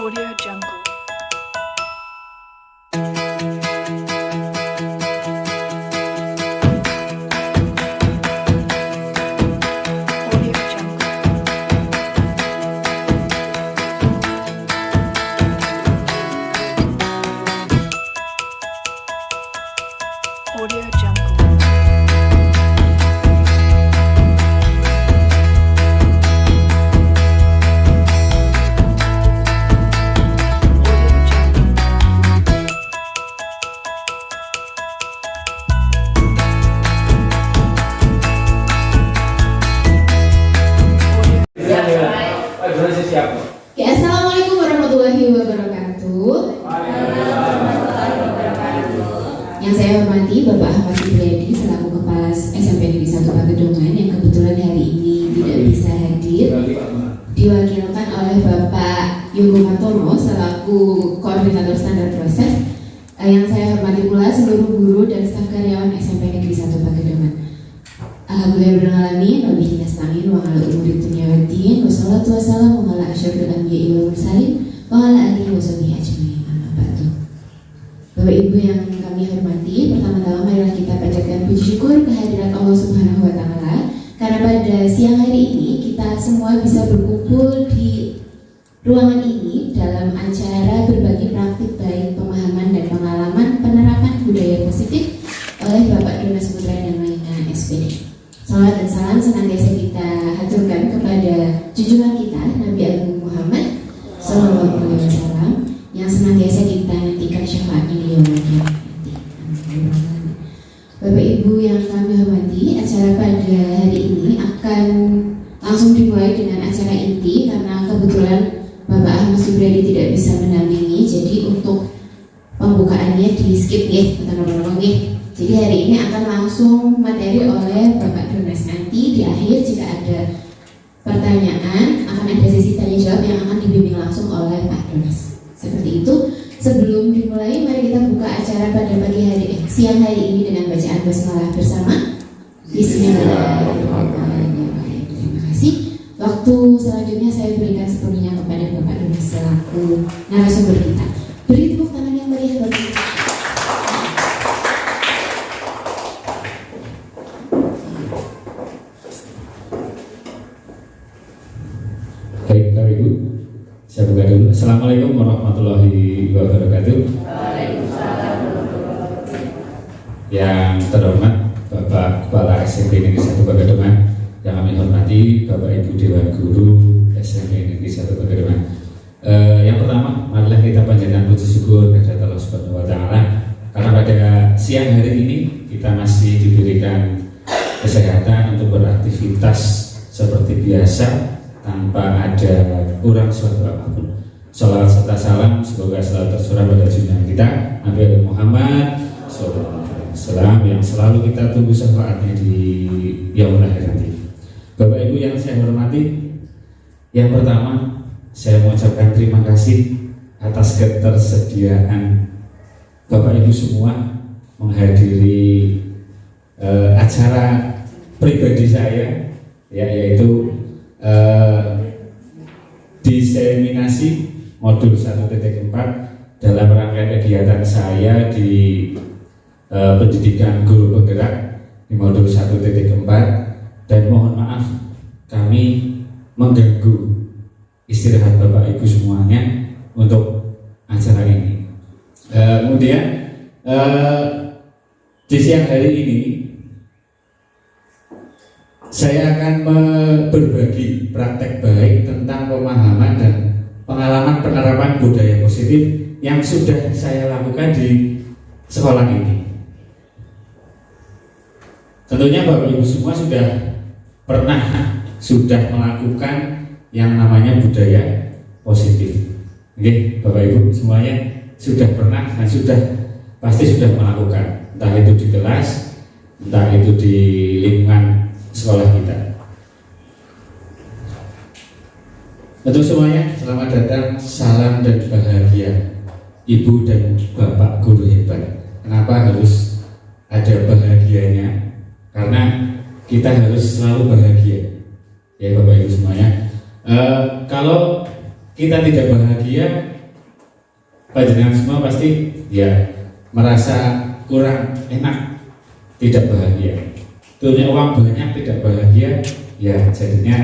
Audio Jungle. Audio Jungle. Audio Jungle. Audio Jungle. Ya, assalamualaikum warahmatullahi wabarakatuh. Yang saya hormati Bapak Ahmad Ibradi selaku Kepala SMP Negeri 1 Pagedangan yang kebetulan hari ini tidak bisa hadir, diwakilkan oleh Bapak Yogo Hartono selaku Koordinator Standar Proses. Yang saya hormati pula seluruh guru dan staf karyawan SMP Negeri 1 Pagedangan. Alhamdulillahirrahmanirrahim. Wabillahi nasta'in wa ala umuri dunya waddin. Wassalatu wassalamu ala asyrofil anbiya'i wal mursalin wa ala alihi wa sahbihi ajmain. Amma ba'du. Bapak Ibu yang kami hormati, pertama-tama marilah kita panjatkan puji syukur kehadirat Allah Subhanahu wa taala karena pada siang hari ini kita semua bisa berkumpul di ruangan ini dalam acara berbagi praktik baik pemahaman dan pengalaman penerapan budaya positif oleh Bapak Donas Putra dan Maina SPD. Salawat dan salam senantiasa kita haturkan kepada junjungan kita Nabi Agung Muhammad Sallallahu Alaihi Wasallam yang senantiasa kita nantikan syafaatnya di yaumul qiyamah nanti. Bapak Ibu yang kami hormati, acara pada hari ini akan langsung dimulai dengan acara inti karena kebetulan Bapak Ahmad Subradi tidak bisa mendampingi, jadi untuk pembukaannya di skip ya, teman-teman ya. Jadi hari ini akan langsung materi oleh Bapak Donas. Nanti di akhir jika ada pertanyaan akan ada sesi tanya jawab yang akan dibimbing langsung oleh Pak Donas. Seperti itu. Sebelum dimulai, mari kita buka acara pada siang hari ini dengan bacaan basmalah bersama. Bismillahirrahmanirrahim. Terima kasih. Waktu selanjutnya saya berikan sepenuhnya kepada Bapak Donas selaku narasumber kita. Beri tepuk tangan yang meriah bagi kita. Baik, Bapak Ibu, saya buka dulu. Assalamualaikum warahmatullahi wabarakatuh. Yang terhormat Bapak Kepala SMP Negeri 1 Pagedangan, yang kami hormati Bapak Ibu Dewan Guru SMP Negeri 1 Pagedangan. Yang pertama, marilah kita panjatkan puji syukur kepada Allah Subhanahu wa taala karena pada siang hari ini kita masih diberikan kesehatan untuk beraktivitas seperti biasa tanpa ada kurang suatu apapun. Salawat serta salam semoga selalu tercurah pada junjungan kita Nabi Muhammad SAW yang selalu kita tunggu syafaatnya di yaumul akhir nanti. Bapak Ibu yang saya hormati, yang pertama saya mengucapkan terima kasih atas ketersediaan Bapak Ibu semua menghadiri acara pribadi saya, yaitu diseminasi modul 1.4 dalam rangka kegiatan saya di pendidikan guru penggerak di modul 1.4, dan mohon maaf kami mengganggu istirahat Bapak Ibu semuanya untuk acara ini. Kemudian di siang hari ini saya akan berbagi praktek baik tentang pemahaman dan pengalaman penerapan budaya positif yang sudah saya lakukan di sekolah ini. Tentunya Bapak Ibu semua sudah melakukan yang namanya budaya positif. Oke, Bapak Ibu semuanya sudah pernah dan pasti sudah melakukan, entah itu di kelas, entah itu di lingkungan sekolah kita. Untuk semuanya, selamat datang, salam dan bahagia Ibu dan Bapak guru hebat. Kenapa harus ada bahagianya? Karena kita harus selalu bahagia, ya Bapak Ibu semuanya. Kalau kita tidak bahagia, panjenengan semua pasti ya merasa kurang enak, tidak bahagia. Punya uang banyak tidak bahagia, ya jadinya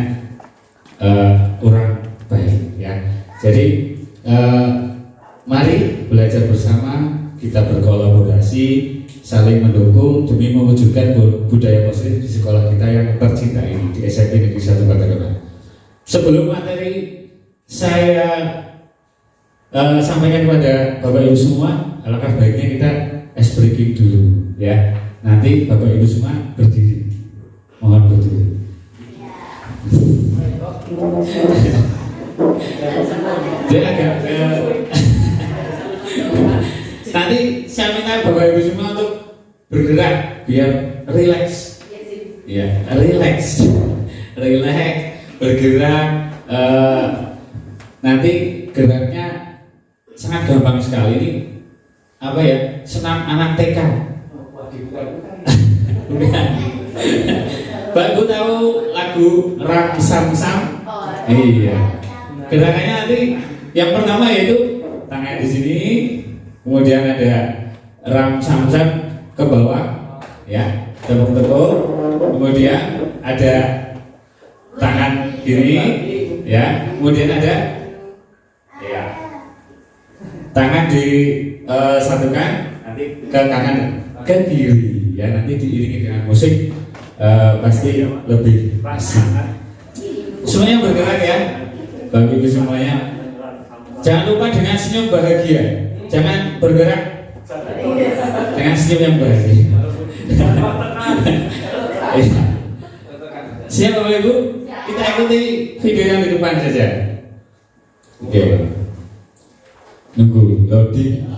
kurang baik ya. Jadi mari belajar bersama, kita berkolaborasi, saling mendukung demi mewujudkan budaya positif di sekolah kita yang tercinta ini di SMP Negeri 1 Pagaraman. Sebelum materi saya sampaikan kepada Bapak Ibu semua, alangkah baiknya kita ice breaking dulu ya. Nanti Bapak Ibu semua berdiri, mohon berdiri. Dia agak nanti saya minta Bapak Ibu semua untuk bergerak biar relax, ya relax, bergerak. Nanti geraknya sangat gampang sekali ini, apa ya, senam anak TK. Mbak Ibu tahu lagu Ram Sam Sam? Iya. Gerakannya nanti yang pertama yaitu tangan di sini, kemudian ada Ram Sam Sam ke bawah, ya, tepuk-tepuk. Kemudian ada tangan kiri, ya. Kemudian ada, ya, tangan disatukan nanti ke kanan ke kiri, ya. Nanti diiringi dengan musik, pasti lebih asik. Semuanya bergerak ya, bagi ibu semuanya. Jangan lupa dengan senyum bahagia. Jangan bergerak dengan senyum yang bahagia. Siap Bapak Ibu? Kita ikuti video yang di depan saja. Oke. Nunggu loading.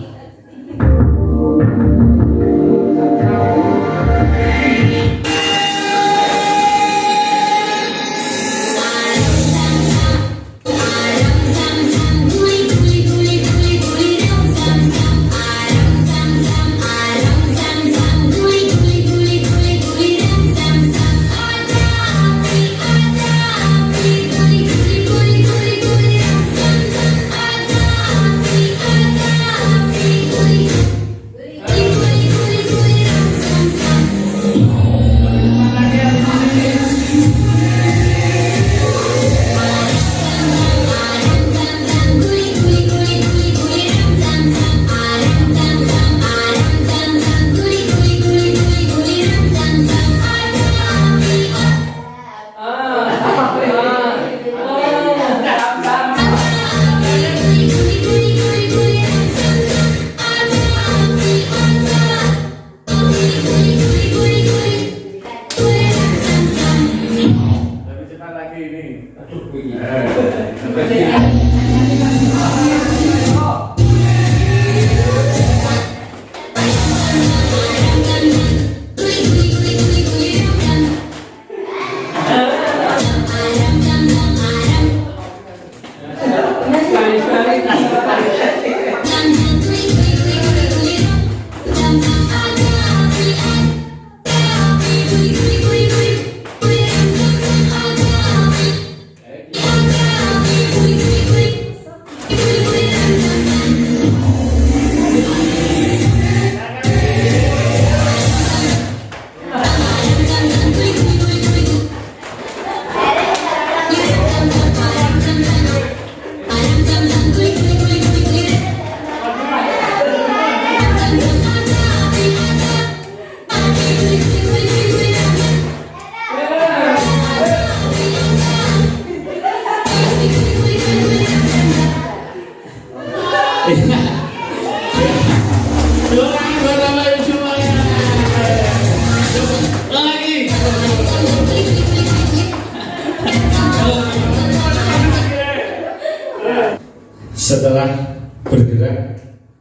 Setelah bergerak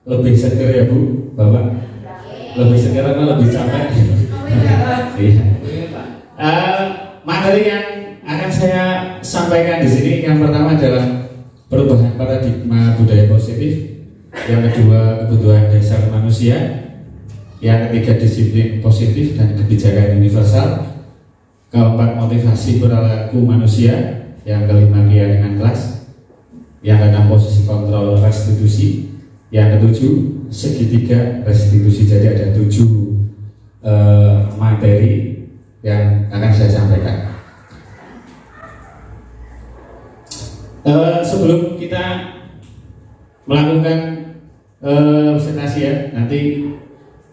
lebih seger ya Bu, Bapak? Lebih seger atau lebih capek? Iya. Materi yang akan saya sampaikan di sini yang pertama adalah perubahan paradigma budaya positif, yang kedua kebutuhan dasar manusia, yang ketiga disiplin positif dan kebijakan universal, keempat motivasi perilaku manusia, yang kelima keyakinan kelas, Yang keenam posisi kontrol restitusi. Yang ketujuh segitiga restitusi. Jadi ada 7 materi yang akan saya sampaikan. Sebelum kita melakukan presentasi ya, nanti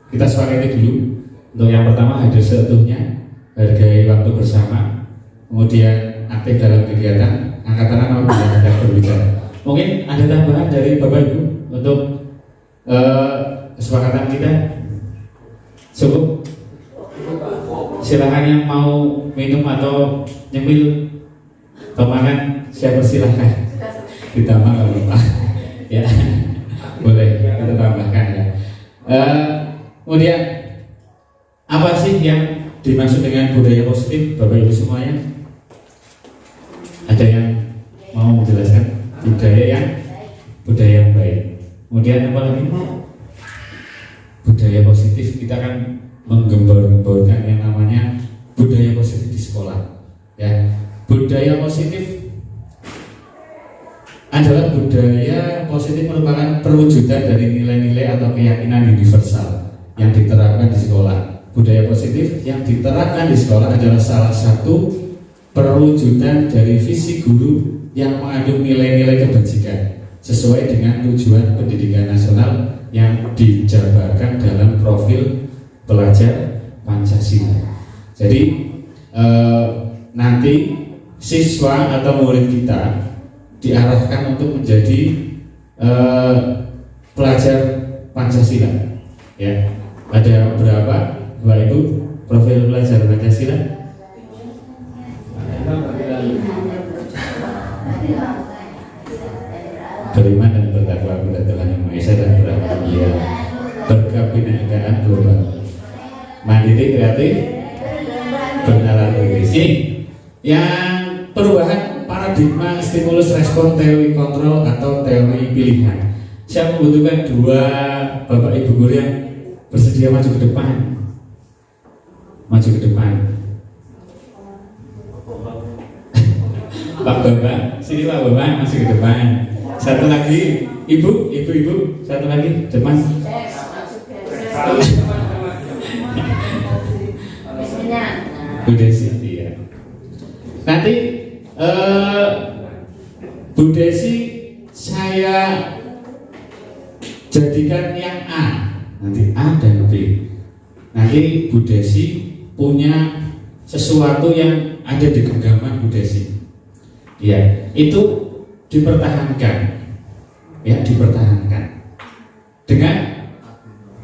kita sepakati dulu. Untuk yang pertama, hadir seutuhnya, hargai waktu bersama, kemudian aktif dalam kegiatan, angkat tangan kalau tidak berbicara. Mungkin ada tambahan dari Bapak Ibu untuk kesepakatan kita? Cukup? Silahkan yang mau minum atau nyemil atau makan, siapa silahkan ditambah kalau lupa. Ya, boleh kita tambahkan ya. Kemudian apa sih yang dimaksud dengan budaya positif, Bapak Ibu semuanya? Ada yang mau menjelaskan budaya yang baik. Kemudian apa lagi? Budaya positif, kita akan menggembor-gemborkan yang namanya budaya positif di sekolah. Ya, budaya positif adalah budaya positif merupakan perwujudan dari nilai-nilai atau keyakinan universal yang diterapkan di sekolah. Budaya positif yang diterapkan di sekolah adalah salah satu perwujudan dari visi guru yang mengandung nilai-nilai kebajikan sesuai dengan tujuan pendidikan nasional yang dijabarkan dalam profil pelajar Pancasila. Jadi nanti siswa atau murid kita diarahkan untuk menjadi pelajar Pancasila. Ya, ada berapa Bapak Ibu profil pelajar Pancasila? Beriman dan bertakwa kepada Tuhan Yang Maha Esa dan berakhlak mulia, berkebinekaan global, mandiri, kreatif, bernalar berisi. Ini yang perubahan paradigma stimulus respon teori kontrol atau teori pilihan. Saya membutuhkan 2 Bapak Ibu guru yang bersedia maju ke depan. Maju ke depan. Pak Bapak, sini Pak Bapak, maju ke depan. Satu lagi, ibu, satu lagi, depan. Bu Desi, ya. Nanti Bu Desi saya jadikan yang A, nanti A dan B. Nanti Bu Desi punya sesuatu yang ada di genggaman Bu Desi. Ya, itu dipertahankan, ya dipertahankan dengan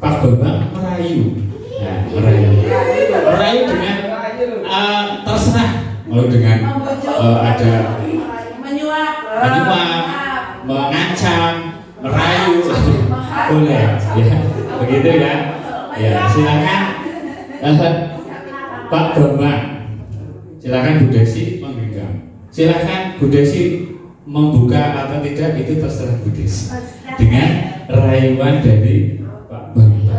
Pak Bambang merayu, ya, merayu dengan terserah, mau dengan ada menyuap, mengancam, merayu, boleh, ya begitu ya, ya silakan Pak Bambang, silakan Bu Desi menggenggam. Silahkan Bu Desi membuka atau tidak, itu terserah Bu Desi dengan rayuan dari Pak Bambang.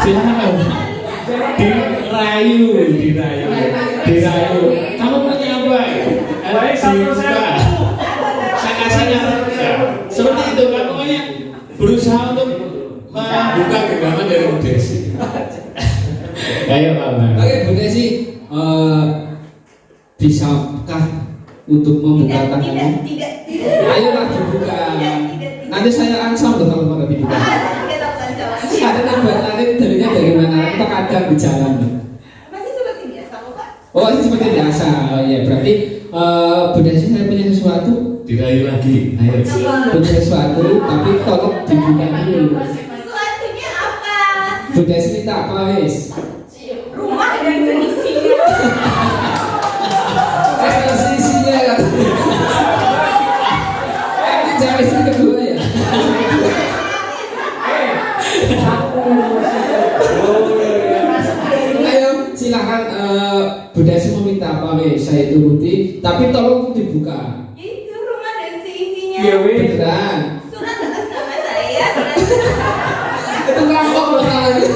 Silahkan dirayu. Kamu punya apa? Dibuka. Saya kasih ya. Seperti itu, kamu pokoknya berusaha untuk membuka genggaman dari Bu Desi. Ayo Pak Bambang. Oke Bu Desi, bisakah untuk membuka tangannya? Tidak. Ayolah dibuka. Nanti saya ancam loh kalau pada dibuka. Ada nambah-nambah darinya dari mana? Kita kadang di jalan. Masih seperti biasa kok Pak. Oh ini seperti biasa. Oh ya berarti Bu Desi saya punya sesuatu. Dirayu lagi. Ayo. Punya sesuatu, tapi tolong dibuka dulu. Sesuatunya apa? Bu Desi minta apa wis? Rumah dan seisinya. Isinya kan. Ini jangan istri kedua ya. Ayo silakan Bu Desi meminta apa weh, saya turuti, tapi tolong dibuka. Itu rumah dan seisinya. Beneran. Surat atas nama saya. Itu rampok loh tangannya.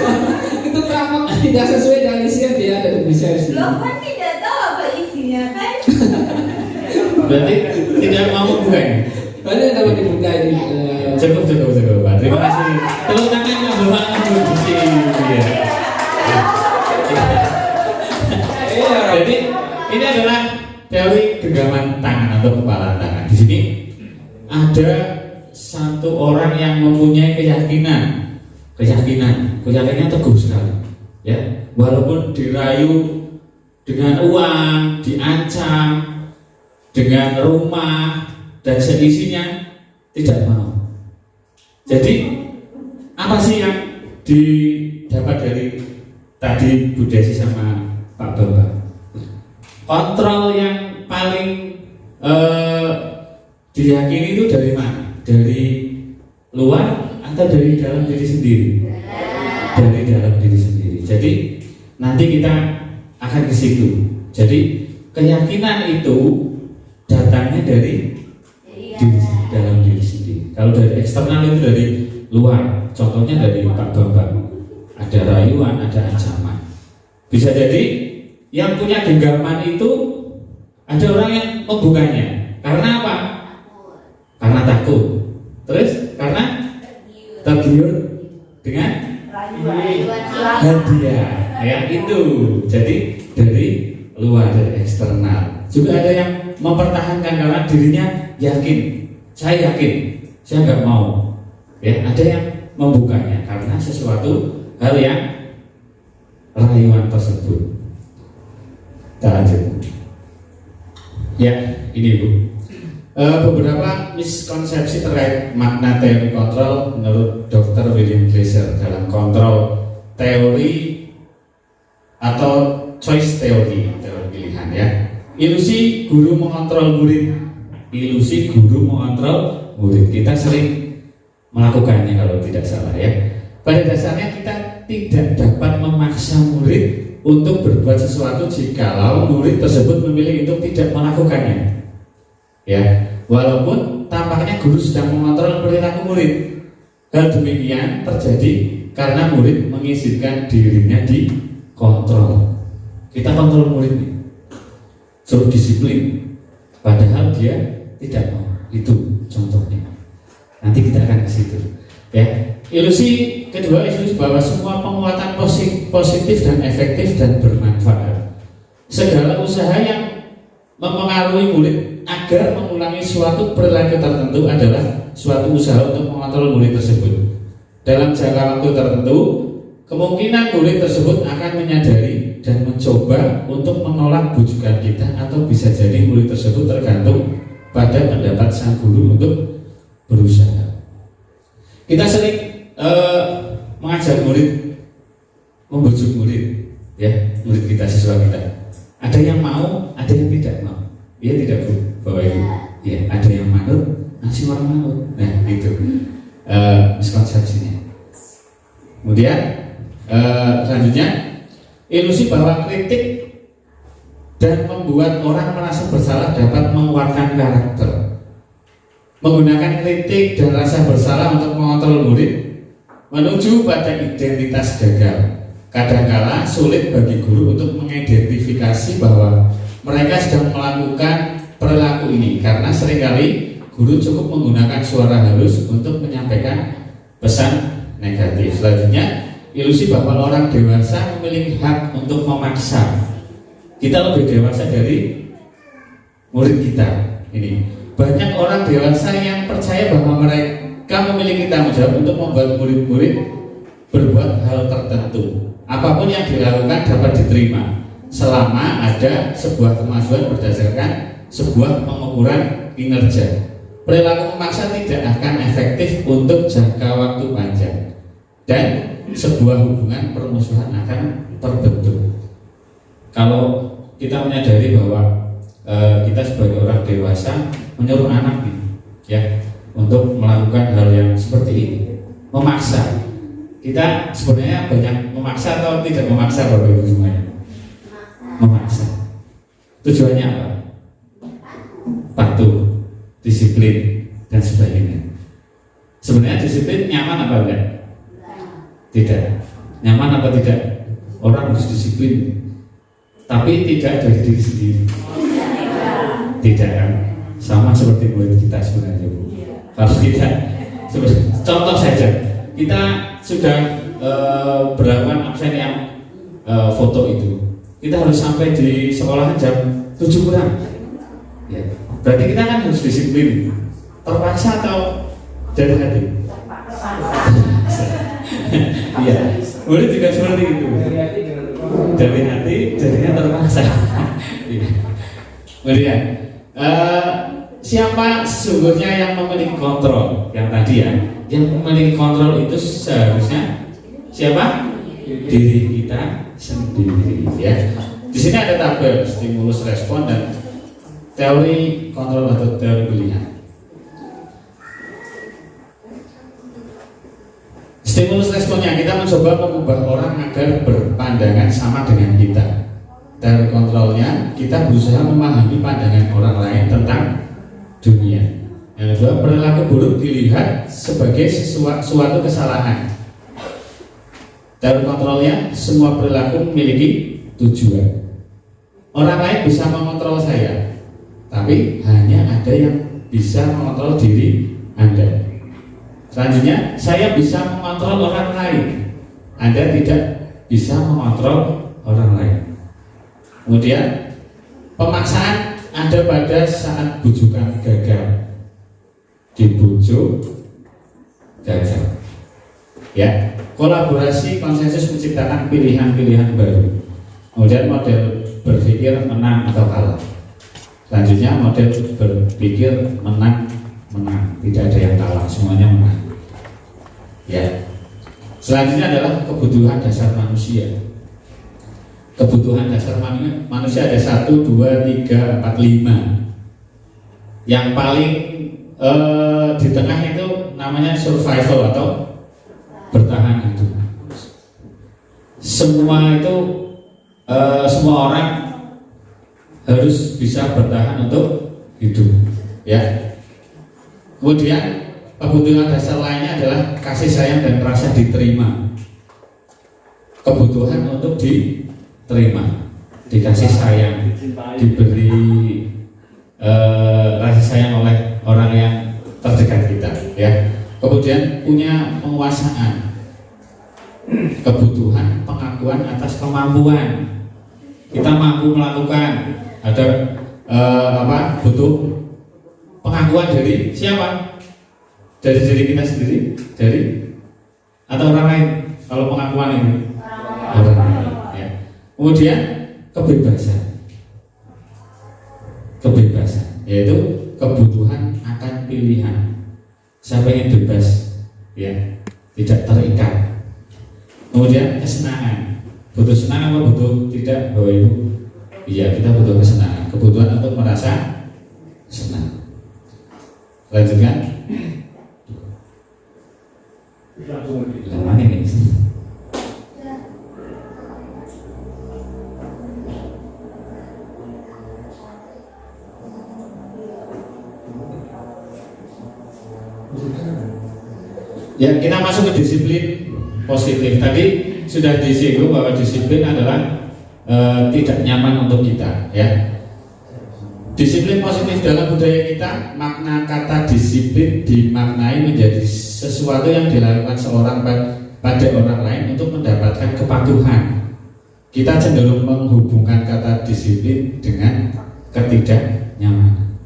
Itu rampok tidak sesuai dengan isinya, dia ada di Bu Desi. Loh kan tidak tahu apa isinya kan? Berarti tidak mau membuka ini. Berarti dapat dibuka ini. Cukup Pak. Terima kasih. Tepuk tangan yang Bapak produksi. Ya. Jadi ini adalah teori genggaman tangan atau kepalan tangan. Di sini ada satu orang yang mempunyai keyakinan teguh sekali. Ya, walaupun dirayu dengan uang, diancam dengan rumah dan seisinya, tidak mau. Jadi apa sih yang didapat dari tadi Bu Desi sama Pak Bambang? Kontrol yang paling diyakini itu dari mana? Dari luar atau dari dalam diri sendiri? Dari dalam diri sendiri. Jadi nanti kita akan ke situ. Jadi keyakinan itu datangnya dari dalam diri sendiri. Kalau dari eksternal itu dari luar. Contohnya dari Pak Bambang. Ada rayuan, ada ancaman. Bisa jadi yang punya genggaman itu ada orang yang membukanya. Karena apa? Karena takut. Terus karena tergiur dengan hadiah. Ya itu. Jadi dari luar, dari eksternal. Juga ada yang mempertahankan karena dirinya yakin. Saya yakin. Saya nggak mau. Ya, ada yang membukanya karena sesuatu hal yang rayuan tersebut. Kita lanjut. Ya, ini Bu. Beberapa miskonsepsi terkait makna teori kontrol menurut Dr. William Glasser dalam kontrol teori atau choice teori pilihan ya. Ilusi guru mengontrol murid. Kita sering melakukannya kalau tidak salah ya. Pada dasarnya kita tidak dapat memaksa murid untuk berbuat sesuatu jikalau murid tersebut memilih untuk tidak melakukannya. Ya, walaupun tampaknya guru sedang mengontrol perilaku murid. Hal demikian terjadi karena murid mengizinkan dirinya dikontrol. Kita kontrol murid nih, suruh disiplin, padahal dia tidak mau. Itu contohnya. Nanti kita akan ke situ. Ya, ilusi kedua, ilusi bahwa semua penguatan positif dan efektif dan bermanfaat. Segala usaha yang mempengaruhi murid agar mengulangi suatu perilaku tertentu adalah suatu usaha untuk mengontrol murid tersebut. Dalam jangka waktu tertentu, kemungkinan murid tersebut akan menyadari dan mencoba untuk menolak bujukan kita, atau bisa jadi murid tersebut tergantung pada pendapat sang guru untuk berusaha. Kita sering mengajak murid, membujuk murid, ya, murid kita, siswa kita. Ada yang mau, ada yang tidak mau. Iya tidak Bu, Bapak Ibu? Ya, ada yang manut, nasi orang manut. Nah, itu miskonsepsinya. Kemudian selanjutnya, ilusi bahwa kritik dan membuat orang merasa bersalah dapat menguatkan karakter. Menggunakan kritik dan rasa bersalah untuk mengontrol murid menuju pada identitas gagal. Kadangkala sulit bagi guru untuk mengidentifikasi bahwa mereka sedang melakukan perilaku ini, karena seringkali guru cukup menggunakan suara halus untuk menyampaikan pesan negatif. Selanjutnya, ilusi bahwa orang dewasa memiliki hak untuk memaksa. Kita lebih dewasa dari murid kita. Ini banyak orang dewasa yang percaya bahwa mereka memiliki tanggung jawab untuk membuat murid-murid berbuat hal tertentu. Apapun yang dilakukan dapat diterima selama ada sebuah kemajuan berdasarkan sebuah pengukuran kinerja. Perilaku memaksa tidak akan efektif untuk jangka waktu panjang, dan sebuah hubungan permusuhan akan terbentuk. Kalau kita menyadari bahwa kita sebagai orang dewasa menyuruh anak nih, ya, untuk melakukan hal yang seperti ini, memaksa. Kita sebenarnya banyak memaksa atau tidak memaksa, Bapak Ibu semuanya? Memaksa. Tujuannya apa? Patuh, disiplin, dan sebagainya. Sebenarnya disiplin nyaman apa enggak? Tidak. Nyaman apa tidak? Orang harus disiplin, tapi tidak dari diri sendiri. Tidak kan? sama seperti murid kita sebenarnya Bu. Kalau kita contoh saja, kita sudah berapa absen yang foto itu, kita harus sampai di sekolah jam 7 kurang. Ya, berarti kita kan harus disiplin. Terpaksa atau dari hati? Iya, boleh juga seperti itu. Dari hati, jadinya terpaksa. Kemudian, siapa sesungguhnya yang memiliki kontrol? Yang tadi ya, yang memiliki kontrol itu seharusnya siapa? Diri kita sendiri. Ya. Di sini ada tabel stimulus respon dan teori kontrol atau teori pilihan. Stimulus responnya, kita mencoba mengubah orang agar berpandangan sama dengan kita. Teori kontrolnya, kita berusaha memahami pandangan orang lain tentang dunia. Yang kedua, perilaku buruk dilihat sebagai suatu kesalahan. Teori kontrolnya, semua perilaku memiliki tujuan. Orang lain bisa mengontrol saya, tapi hanya ada yang bisa mengontrol diri Anda. Selanjutnya, saya bisa mengontrol orang lain, Anda tidak bisa mengontrol orang lain. Kemudian, pemaksaan ada pada saat bujukan gagal. Dibujuk gagal. Ya, kolaborasi konsensus menciptakan pilihan-pilihan baru. Kemudian model berpikir menang atau kalah. Selanjutnya model berpikir menang, tidak ada yang kalah, semuanya menang. Ya. Selanjutnya adalah kebutuhan dasar manusia. Kebutuhan dasar manusia ada 1, 2, 3, 4, 5. Yang paling di tengah itu namanya survival atau bertahan hidup. Semua itu semua orang harus bisa bertahan untuk hidup, ya. Kemudian kebutuhan dasar lainnya adalah kasih sayang dan rasa diterima. Kebutuhan untuk diterima, dikasih sayang, diberi kasih sayang oleh orang yang terdekat kita, ya. Kemudian punya penguasaan, kebutuhan pengakuan atas kemampuan. Kita mampu melakukan, ada butuh pengakuan dari siapa? Dari diri kita sendiri, dari atau orang lain. Kalau pengakuan ini orang lain, ya. Kemudian kebebasan, yaitu kebutuhan akan pilihan. Saya pengen bebas, ya, tidak terikat. Kemudian kesenangan. Butuh senang apa butuh tidak, Bapak Ibu? Iya, kita butuh kesenangan, kebutuhan untuk merasa senang. Lanjutkan. Lama ini. Ya, kita masuk ke disiplin positif. Tadi sudah disinggung bahwa disiplin adalah tidak nyaman untuk kita, ya. Disiplin positif dalam budaya kita, makna kata disiplin dimaknai menjadi sesuatu yang dilakukan seorang pada orang lain untuk mendapatkan kepatuhan. Kita cenderung menghubungkan kata disiplin dengan ketidaknyamanan.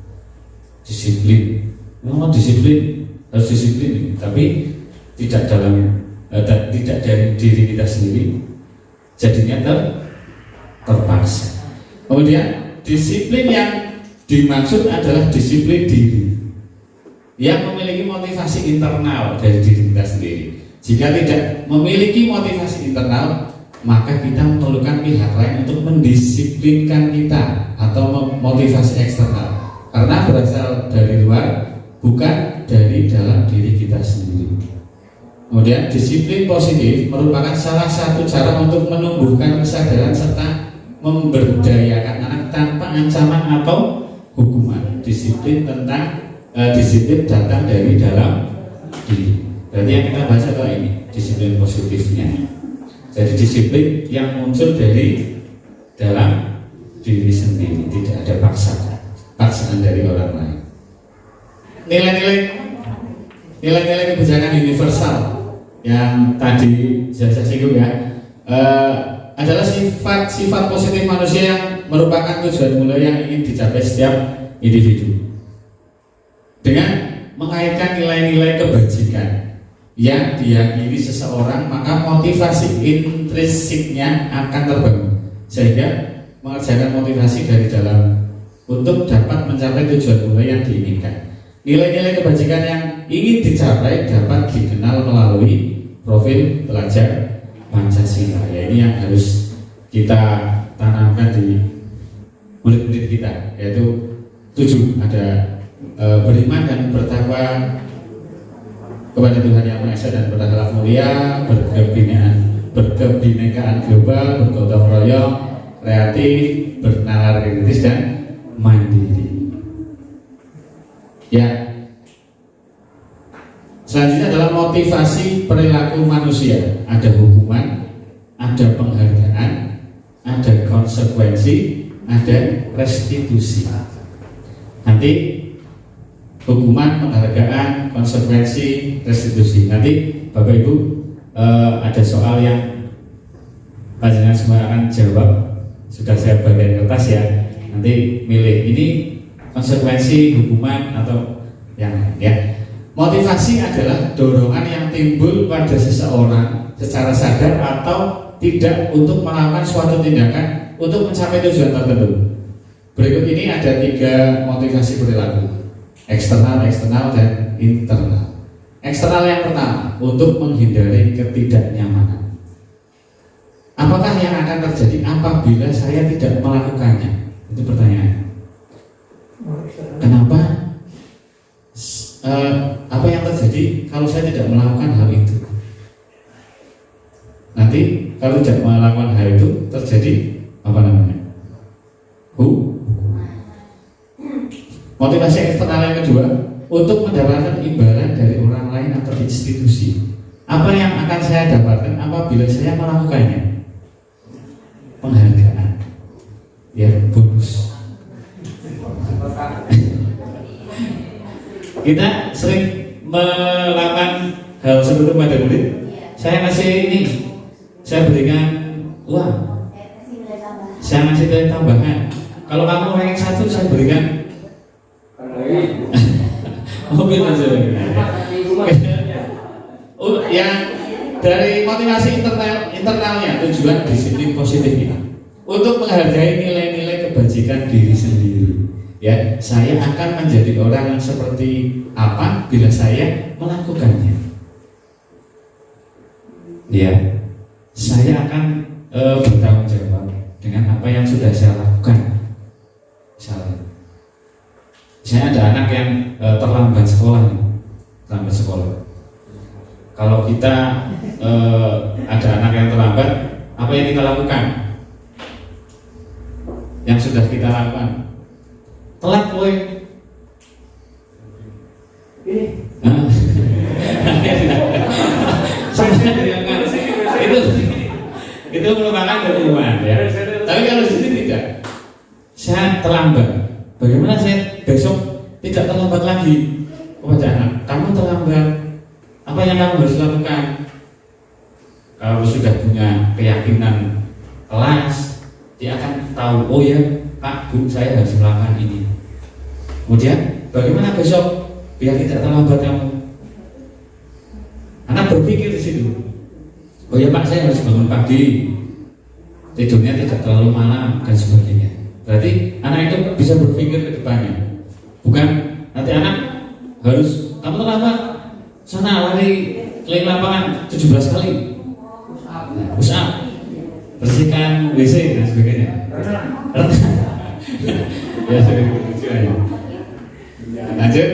Disiplin, memang disiplin harus disiplin, tapi tidak dari diri kita sendiri, jadinya terpaksa. Kemudian disiplin yang dimaksud adalah disiplin diri yang memiliki motivasi internal dari diri kita sendiri. Jika tidak memiliki motivasi internal, maka kita memerlukan pihak lain untuk mendisiplinkan kita atau motivasi eksternal, karena berasal dari luar, bukan dari dalam diri kita sendiri. Kemudian disiplin positif merupakan salah satu cara untuk menumbuhkan kesadaran serta memberdayakan anak tanpa ancaman atau hukuman. Disiplin datang dari dalam diri. Berarti yang kita bahas adalah ini, disiplin positifnya. Jadi disiplin yang muncul dari dalam diri sendiri, tidak ada paksaan dari orang lain. nilai-nilai kebijakan universal yang tadi saya singgung ya, adalah sifat positif manusia yang merupakan tujuan mulia yang ingin dicapai setiap individu dengan mengaitkan nilai-nilai kebajikan yang diyakini seseorang, maka motivasi intrinsiknya akan terbangun sehingga mengerjakan motivasi dari dalam untuk dapat mencapai tujuan mulia yang diinginkan. Nilai-nilai kebajikan yang ingin dicapai dapat dikenal melalui profil pelajar Pancasila. Ya, ini yang harus kita tanamkan di murid-murid kita, yaitu 7. Ada beriman dan bertakwa kepada Tuhan Yang Maha Esa dan berakhlak mulia, berkebinekaan global, bergotong royong, kreatif, bernalar kritis dan mandiri. Ya. Selanjutnya adalah motivasi perilaku manusia. Ada hukuman, ada penghargaan, ada konsekuensi, ada restitusi. Nanti hukuman, penghargaan, konsekuensi, restitusi. Nanti Bapak Ibu ada soal yang panjenengan semua akan jawab. Sudah saya bagian kertas ya. Nanti milih ini konsekuensi, hukuman atau yang ya. Motivasi adalah dorongan yang timbul pada seseorang secara sadar atau tidak untuk melakukan suatu tindakan untuk mencapai tujuan tertentu. Berikut ini ada 3 motivasi perilaku: eksternal, dan internal. Eksternal yang pertama, untuk menghindari ketidaknyamanan. Apakah yang akan terjadi apabila saya tidak melakukannya? Itu pertanyaan. Kenapa? Apa yang terjadi kalau saya tidak melakukan hal itu? Nanti kalau tidak melakukan hal itu terjadi apa namanya? Motivasi eksternal yang kedua, untuk mendapatkan imbalan dari orang lain atau institusi. Apa yang akan saya dapatkan apabila saya melakukannya? Penghargaan, ya, bonus. Kita sering melakukan hal seperti itu pada murid. Saya kasih ini, saya berikan uang, saya ngasih nilai tambahan. Kalau kamu ranking 1, saya berikan mobil aja. Yang dari motivasi internalnya, tujuan disiplin positif ini untuk menghargai nilai-nilai kebajikan diri sendiri. Ya, saya akan menjadi orang yang seperti apa bila saya melakukannya. Ya, saya akan bertanggung jawab dengan apa yang sudah saya lakukan. Misalnya ada anak yang terlambat sekolah. Kalau kita ada anak yang terlambat, apa yang kita lakukan? Yang sudah kita lakukan. Telat kowe. Itu merupakan hukuman ya. Tapi kalau di sini tidak. Saya terlambat. Bagaimana saya besok tidak terlambat lagi? Kepada anak, kamu terlambat. Apa yang kamu harus lakukan? Kalau sudah punya keyakinan kelas, dia akan tahu, oh ya Pak, Bu, saya harus melakukan ini. Kemudian bagaimana besok biar tidak terlambat kamu? Anak berpikir di situ. Oh ya Pak, saya harus bangun pagi, tidurnya tidak terlalu malam dan sebagainya. Berarti anak itu bisa berpikir ke depannya. Bukan nanti anak harus kamu terlambat, sana lari keliling lapangan 17 kali, push up, bersihkan WC dan sebagainya. Ya, lanjut.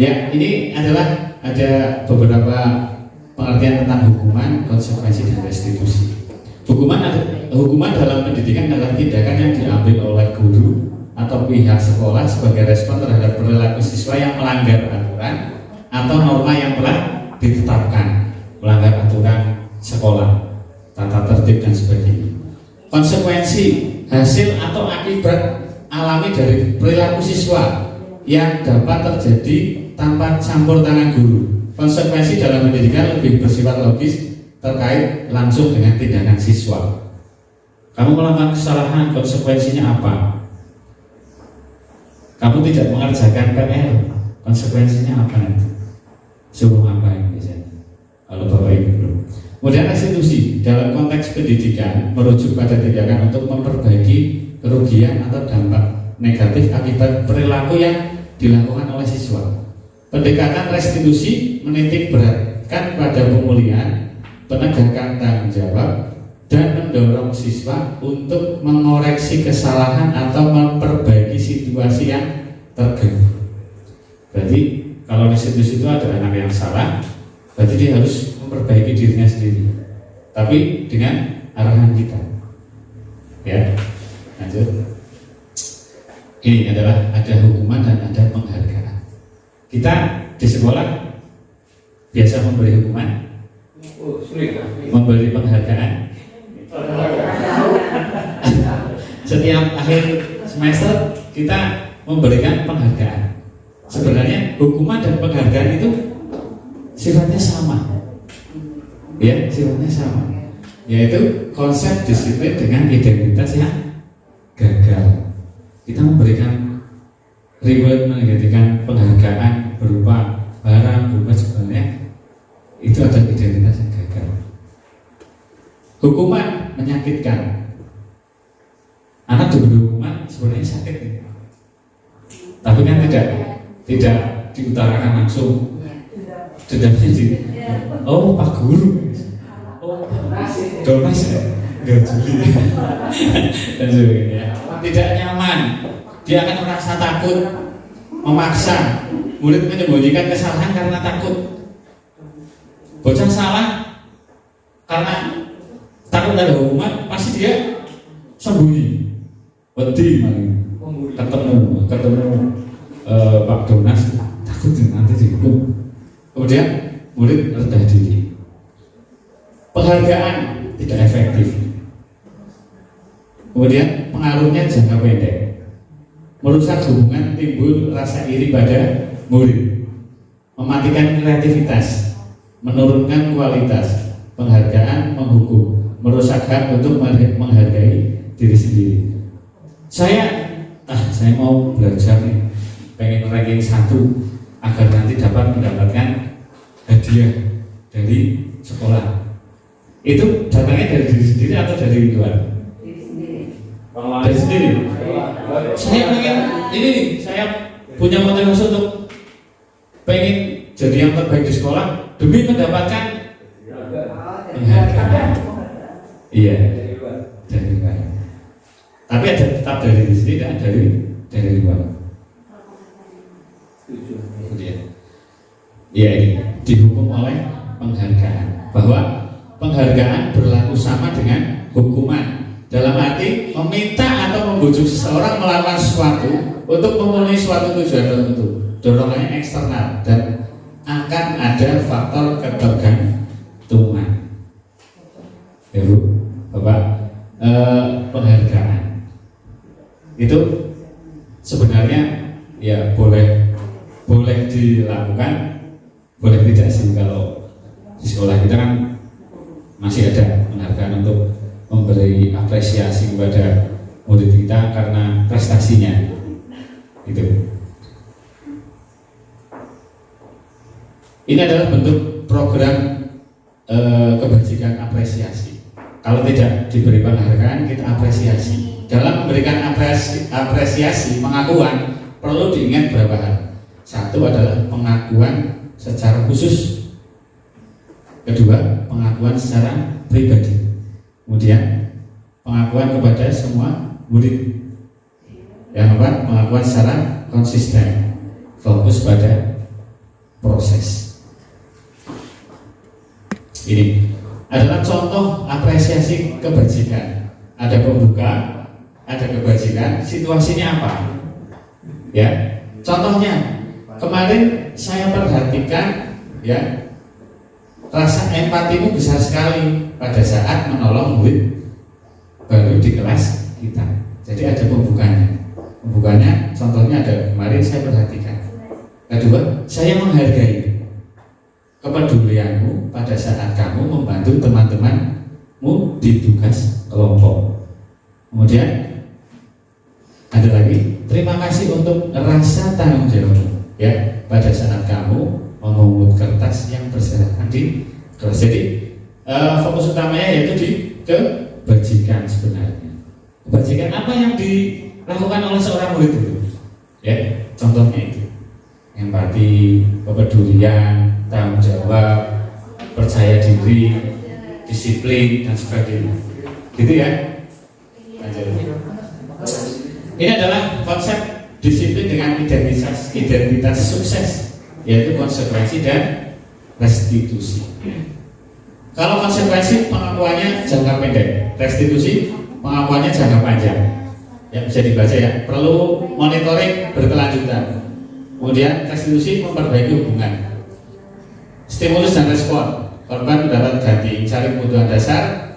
Ya, ini adalah ada beberapa pengertian tentang hukuman, konsekuensi dan restitusi. Hukuman dalam pendidikan adalah tindakan yang diambil oleh guru atau pihak sekolah sebagai respon terhadap perilaku siswa yang melanggar aturan atau norma yang telah ditetapkan, melanggar aturan sekolah, tata tertib dan sebagainya. Konsekuensi hasil atau akibat alami dari perilaku siswa yang dapat terjadi tanpa campur tangan guru. Konsekuensi dalam pendidikan lebih bersifat logis terkait langsung dengan tindakan siswa. Kamu melakukan kesalahan, konsekuensinya apa? Kamu tidak mengerjakan PR, konsekuensinya apa nanti? Suruh ngapain biasanya? Kalau Bapak Ibu belum. Kemudian restitusi dalam konteks pendidikan merujuk pada tindakan untuk memperbaiki kerugian atau dampak negatif akibat perilaku yang dilakukan oleh siswa. Pendekatan restitusi menitik beratkan pada pemulihan, penegakan tanggung jawab, dan mendorong siswa untuk mengoreksi kesalahan atau memperbaiki situasi yang terganggu. Berarti kalau restitusi itu ada anak yang salah, berarti dia harus memperbaiki dirinya sendiri, tapi dengan arahan kita. Ya, lanjut. Ini adalah ada hukuman dan ada penghargaan. Kita di sekolah biasa memberi hukuman, memberi penghargaan. Setiap akhir semester kita memberikan penghargaan. Sebenarnya hukuman dan penghargaan itu sifatnya sama. Ya, sifatnya sama. Yaitu konsep disiplin dengan identitas yang gagal. Kita memberikan reward, menggantikan penghargaan berupa barang, berupa sebenarnya itu ada identitas yang gagal. Hukuman menyakitkan. Anak diberi hukuman sebenarnya sakit, tapi kan tidak diutarakan langsung. Dendamnya di, oh Pak Guru, oh Donas ya, nggak juli, dan sebagainya. Tidak nyaman, dia akan merasa takut, memaksa murid menyembunyikan kesalahan karena takut. Bocah salah karena takut ada hukuman, pasti dia sembunyi, wedi ketemu Pak Donas, takut nanti dihukum. Kemudian murid rendah diri. Penghargaan tidak efektif. Kemudian pengaruhnya jangka pendek, merusak hubungan, timbul rasa iri pada murid, mematikan kreativitas, menurunkan kualitas. Penghargaan menghukum, merusak hak untuk menghargai diri sendiri. Saya mau belajar nih, pengen ranking 1 agar nanti dapat mendapatkan hadiah dari sekolah. Itu datangnya dari diri sendiri atau dari luar? Dari sendiri. Saya pengen ini nih, saya punya motivasi untuk pengen jadi yang terbaik di sekolah demi mendapatkan penghargaan. Iya, dari luar. Tapi ada tetap dari diri sendiri dan dari luar. Ya ini dihukum oleh penghargaan, bahwa penghargaan berlaku sama dengan hukuman. Dalam arti meminta atau membujuk seseorang melakukan sesuatu untuk memenuhi suatu tujuan tertentu, dorongannya eksternal dan akan ada faktor ketergantungan. Ya Bu, Bapak, penghargaan itu sebenarnya ya boleh dilakukan, boleh tidak sih. Kalau di sekolah kita kan masih ada penghargaan untuk memberi apresiasi kepada murid kita karena prestasinya itu. Ini adalah bentuk program kebajikan apresiasi. Kalau tidak diberi penghargaan, kita apresiasi. Dalam memberikan apresiasi, pengakuan, perlu diingat beberapa hal. Satu adalah pengakuan secara khusus. Kedua, pengakuan secara pribadi. Kemudian pengakuan kepada semua murid. Yang keempat, pengakuan secara konsisten, fokus pada proses. Ini adalah contoh apresiasi kebajikan. Ada pembuka, ada kebajikan. Situasinya apa? Ya, contohnya kemarin saya perhatikan, ya, rasa empatimu besar sekali pada saat menolong murid baru di kelas kita. Jadi ada pembukanya. Pembukanya contohnya ada kemarin mari saya perhatikan. Kedua, saya menghargai kepedulianmu pada saat kamu membantu teman-temanmu di tugas kelompok. Kemudian ada lagi, terima kasih untuk rasa tanggung jawabmu ya pada saat kamu memungut kertas yang berserakan di kelas. Jadi fokus utamanya yaitu di kebajikan sebenarnya. Kebajikan apa yang dilakukan oleh seorang murid itu? Ya, contohnya itu empati, kepedulian, tanggung jawab, percaya diri, disiplin dan sebagainya. Gitu ya. Lanjut. Ini adalah konsep disiplin dengan identitas sukses, yaitu konsekuensi dan restitusi. Kalau konsekuensi pengakuannya jangka pendek, restitusi pengakuannya jangka panjang. Ya bisa dibaca ya. Perlu monitoring berkelanjutan. Kemudian restitusi memperbaiki hubungan. Stimulus dan respon. Korban mendapat ganti, cari kebutuhan dasar.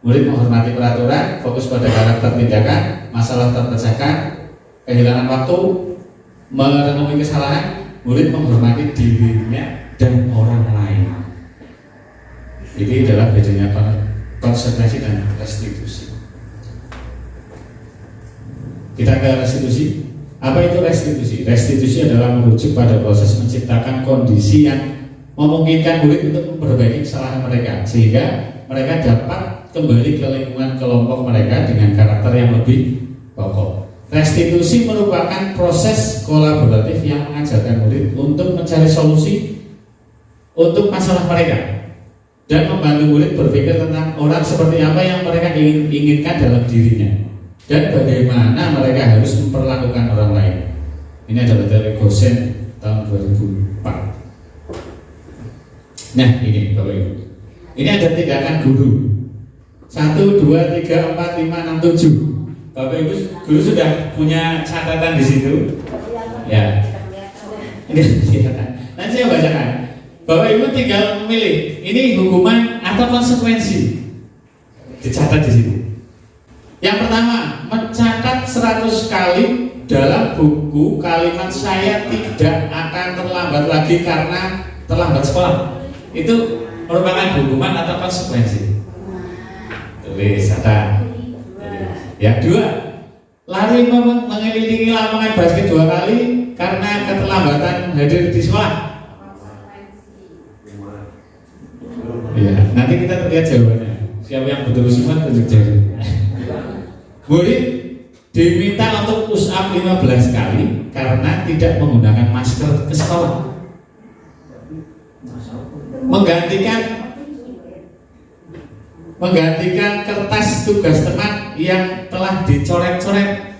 Murid menghormati peraturan, fokus pada karakter tindakan, masalah terpecahkan, kehilangan waktu, merenungi kesalahan. Murid menghormati dirinya dan orang lain. Ini adalah bedanya konsekuensi dan restitusi. Kita ke restitusi. Apa itu restitusi? Restitusi adalah merujuk pada proses menciptakan kondisi yang memungkinkan murid untuk memperbaiki kesalahan mereka, sehingga mereka dapat kembali ke lingkungan kelompok mereka dengan karakter yang lebih pokok. Restitusi merupakan proses kolaboratif yang mengajarkan murid untuk mencari solusi untuk masalah mereka dan membantu murid berpikir tentang orang seperti apa yang mereka inginkan dalam dirinya dan bagaimana mereka harus memperlakukan orang lain. Ini adalah dari Gosen tahun 2004. Nah ini Bapak Ibu, ini ada tindakan guru 1, 2, 3, 4, 5, 6, 7. Bapak Ibu guru sudah punya catatan di situ ya. Ini kelihatan. Nanti saya bacakan. Bapak Ibu tinggal memilih ini hukuman atau konsekuensi. Dicatat di situ. Yang pertama, mencatat 100 kali dalam buku kalimat saya tidak akan terlambat lagi karena terlambat sekolah. Itu merupakan hukuman atau konsekuensi. Tulis, catat. Yang kedua, lari mengelilingi lapangan basket 2 kali karena keterlambatan hadir di sekolah. Ya, nanti kita lihat jawabannya. Siapa yang betul semua tunjuk jari. Murid diminta untuk push up 15 kali karena tidak menggunakan masker ke sekolah. Menggantikan kertas tugas teman yang telah dicoret-coret.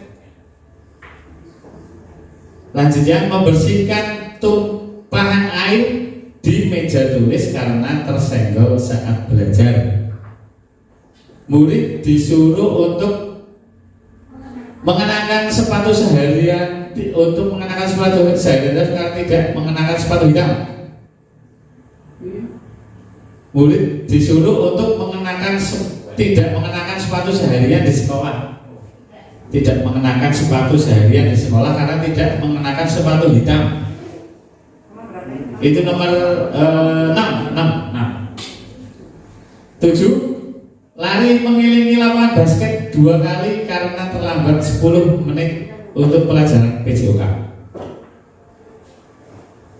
Lanjutnya, membersihkan tumpahan air di meja tulis karena tersenggol saat belajar. Murid disuruh untuk mengenakan sepatu seharian karena tidak mengenakan sepatu hitam. Murid disuruh untuk tidak mengenakan sepatu seharian di sekolah. Tidak mengenakan sepatu seharian di sekolah karena tidak mengenakan sepatu hitam. Itu nomor 6. 7. Lari mengelilingi lapangan basket 2 kali karena terlambat 10 menit untuk pelajaran PJOK.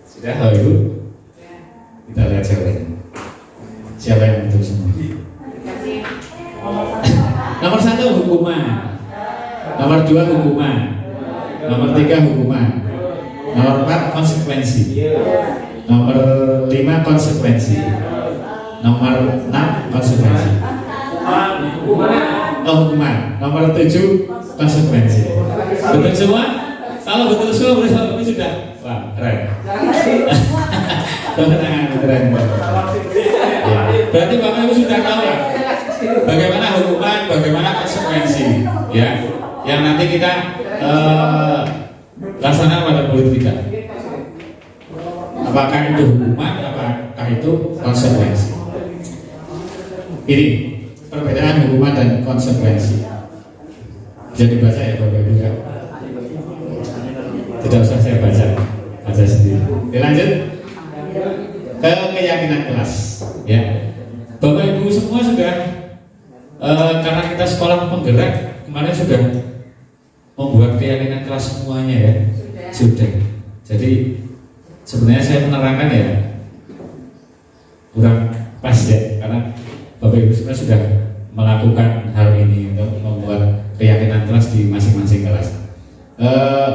Sudah tahu Ibu? Kita lihat jawabannya. Siapa yang betul semua? Nomor 1 hukuman. Nomor 2 hukuman. Nomor 3 hukuman. Nomor 4 konsekuensi. Nomor 5 konsekuensi. Nomor 6 konsekuensi. Hukuman. Nomor 7 konsekuensi. Betul semua? Kalau betul semua berarti sudah. Wah, keren. Keren. Ya. Berarti Bapak Ibu sudah tahu ya bagaimana hukuman, bagaimana konsekuensi, ya. Yang nanti kita laksanakan pada murid kita. Apakah itu hukuman, apakah itu konsekuensi? Ini perbedaan hukuman dan konsekuensi. Jadi baca ya Bapak Ibu ya. Tidak usah saya baca sendiri. Oke, lanjut ke keyakinan kelas. Ya, Bapak Ibu semua sudah karena kita sekolah penggerak kemarin sudah membuat keyakinan kelas semuanya ya. Sudah. Jadi sebenarnya saya menerangkan ya kurang pas ya, karena Bapak Ibu semua sudah melakukan hal ini untuk membuat keyakinan kelas di masing-masing kelas.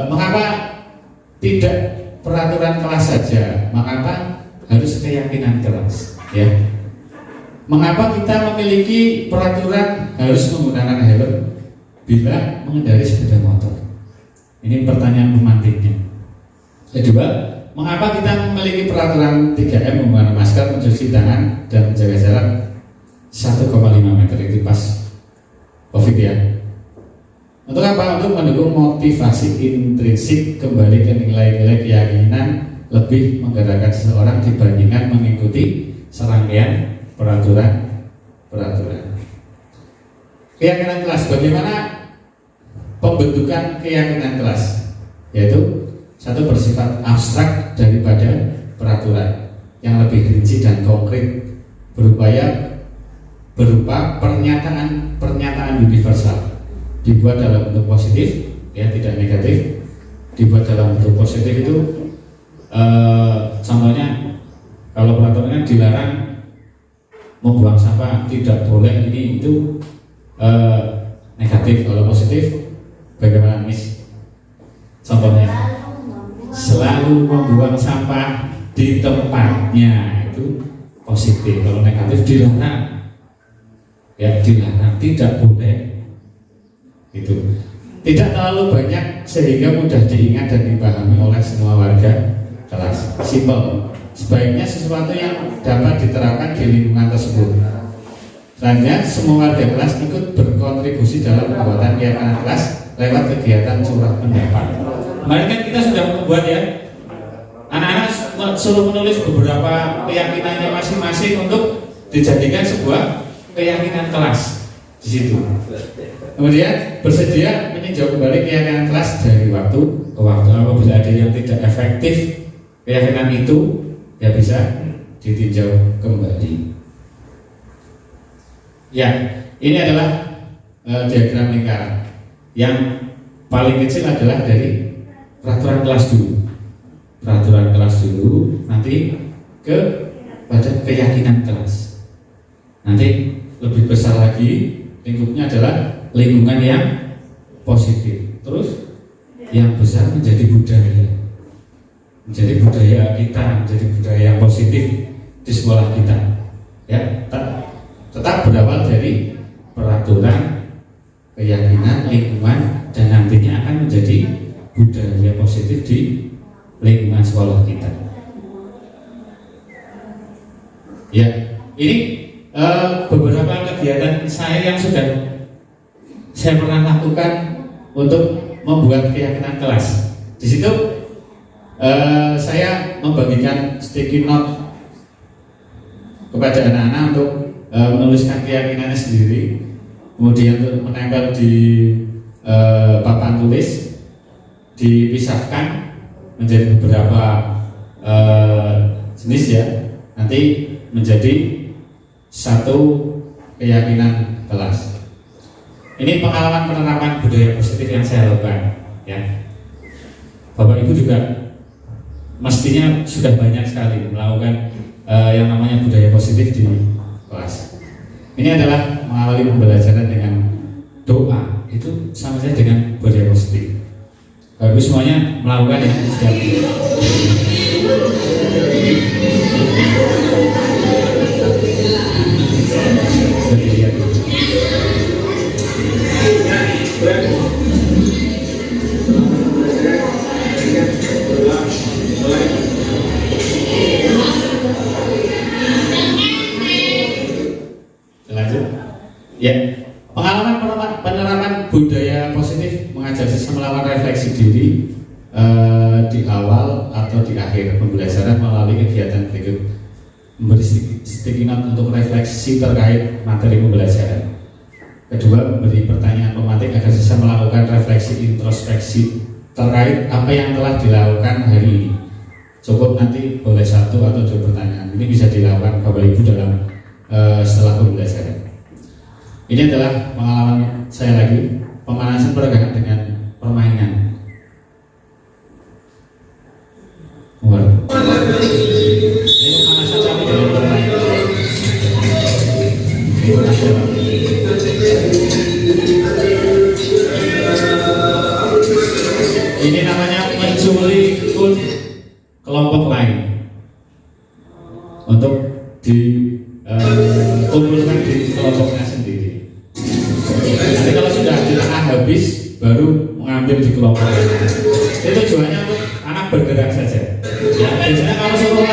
Mengapa tidak peraturan kelas saja? Mengapa harus keyakinan kelas? Ya. Mengapa kita memiliki peraturan harus menggunakan helm bila mengendarai sepeda motor? Ini pertanyaan pemantiknya. Kedua, mengapa kita memiliki peraturan 3M menggunakan masker, mencuci tangan, dan menjaga jarak 1,5 meter itu pas COVID ya? Untuk apa? Untuk mendukung motivasi intrinsik kembali ke nilai-nilai keyakinan lebih menggerakkan seseorang dibandingkan mengikuti serangkaian peraturan. Keyakinan kelas, bagaimana pembentukan keyakinan kelas? Yaitu satu, bersifat abstrak daripada peraturan yang lebih rinci dan konkret, berupa pernyataan universal, dibuat dalam bentuk positif, ya tidak negatif. Dibuat dalam bentuk positif itu contohnya kalau peraturannya dilarang membuang sampah, tidak boleh ini itu negatif. Kalau positif bagaimana, Miss? Contohnya selalu membuang sampah di tempatnya, itu positif. Kalau negatif dilarang, ya dilarang, tidak boleh. Itu tidak terlalu banyak sehingga mudah diingat dan dipahami oleh semua warga kelas. Simple. Sebaiknya sesuatu yang dapat diterapkan di lingkungan tersebut. Selanjutnya, semua warga kelas ikut berkontribusi dalam pembuatan keyakinan kelas lewat kegiatan curah pendapat. Kemarin kan kita sudah membuat ya, anak-anak suruh menulis beberapa keyakinannya masing-masing untuk dijadikan sebuah keyakinan kelas di situ. Kemudian bersedia meninjau kembali keyakinan kelas dari waktu ke waktu. Apabila ada yang tidak efektif keyakinan itu, ya bisa ditinjau kembali. Ya, ini adalah diagram lingkaran. Yang paling kecil adalah dari peraturan kelas dulu. Peraturan kelas dulu, nanti ke pada keyakinan kelas. Nanti lebih besar lagi lingkupnya adalah lingkungan yang positif. Terus yang besar menjadi budaya. Menjadi budaya kita, menjadi budaya yang positif di sekolah kita. Ya, tetap berawal dari peraturan, keyakinan, lingkungan, dan nantinya akan menjadi budaya positif di lingkungan sekolah kita. Ya, ini beberapa kegiatan saya yang sudah saya pernah lakukan untuk membuat keyakinan kelas. Di situ saya membagikan sticky note kepada anak-anak untuk menuliskan keyakinannya sendiri, kemudian untuk menempel di papan tulis, dipisahkan menjadi beberapa jenis ya, nanti menjadi satu keyakinan kelas. Ini pengalaman penerapan budaya positif yang saya lakukan ya. Bapak Ibu juga mestinya sudah banyak sekali melakukan yang namanya budaya positif di kelas. Ini adalah mengawali pembelajaran dengan doa, itu sama saja dengan budaya positif. Bapak Ibu semuanya melakukan yang setiap ya, pengalaman penerapan budaya positif mengajak siswa melakukan refleksi diri di awal atau di akhir pembelajaran melalui kegiatan berikut: memberi sticky note untuk refleksi terkait materi pembelajaran. Kedua, memberi pertanyaan pemantik agar siswa melakukan refleksi introspeksi terkait apa yang telah dilakukan hari ini. Cukup nanti boleh 1 atau 2 pertanyaan. Ini bisa dilakukan Bapak Ibu dalam setelah pembelajaran. Ini adalah pengalaman saya lagi, pemanasan perdagangan dengan permainan. Ini pemanasan kami dengan permainan. Ini nasional. Ini namanya mencuri kelompok lain untuk dikumpulkan di kelompoknya sendiri. Nanti kalau sudah di tengah habis, baru mengambil di kelompok lain. Itu tujuannya untuk anak bergerak saja. Ya, biasanya kalau suruh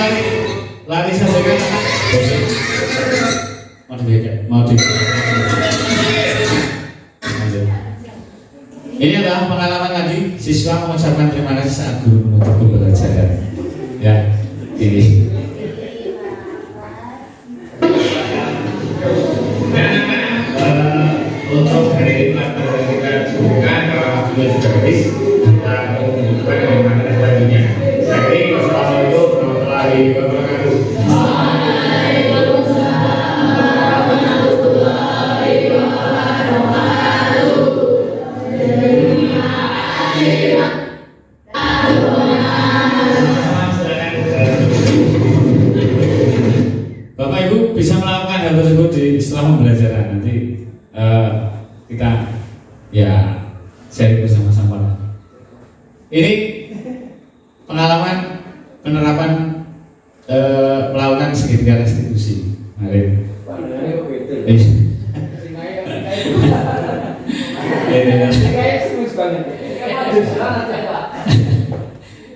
lari saja kan anak bosan. Mau di. Ini adalah pengalaman tadi, siswa mengucapkan terima kasih saat guru menutup pembelajaran. Ya, ini. Untuk hari ini kita cukupkan kalau juga sudah habis, kita menunjukkan bagaimana selanjutnya. Jadi, wassalamualaikum warahmatullahi wabarakatuh. Bapak Ibu bisa melakukan hal tersebut setelah pembelajaran. Nanti kita ya sharing bersama-sama. Ini pengalaman penerapan melakukan segitiga restitusi. Mari.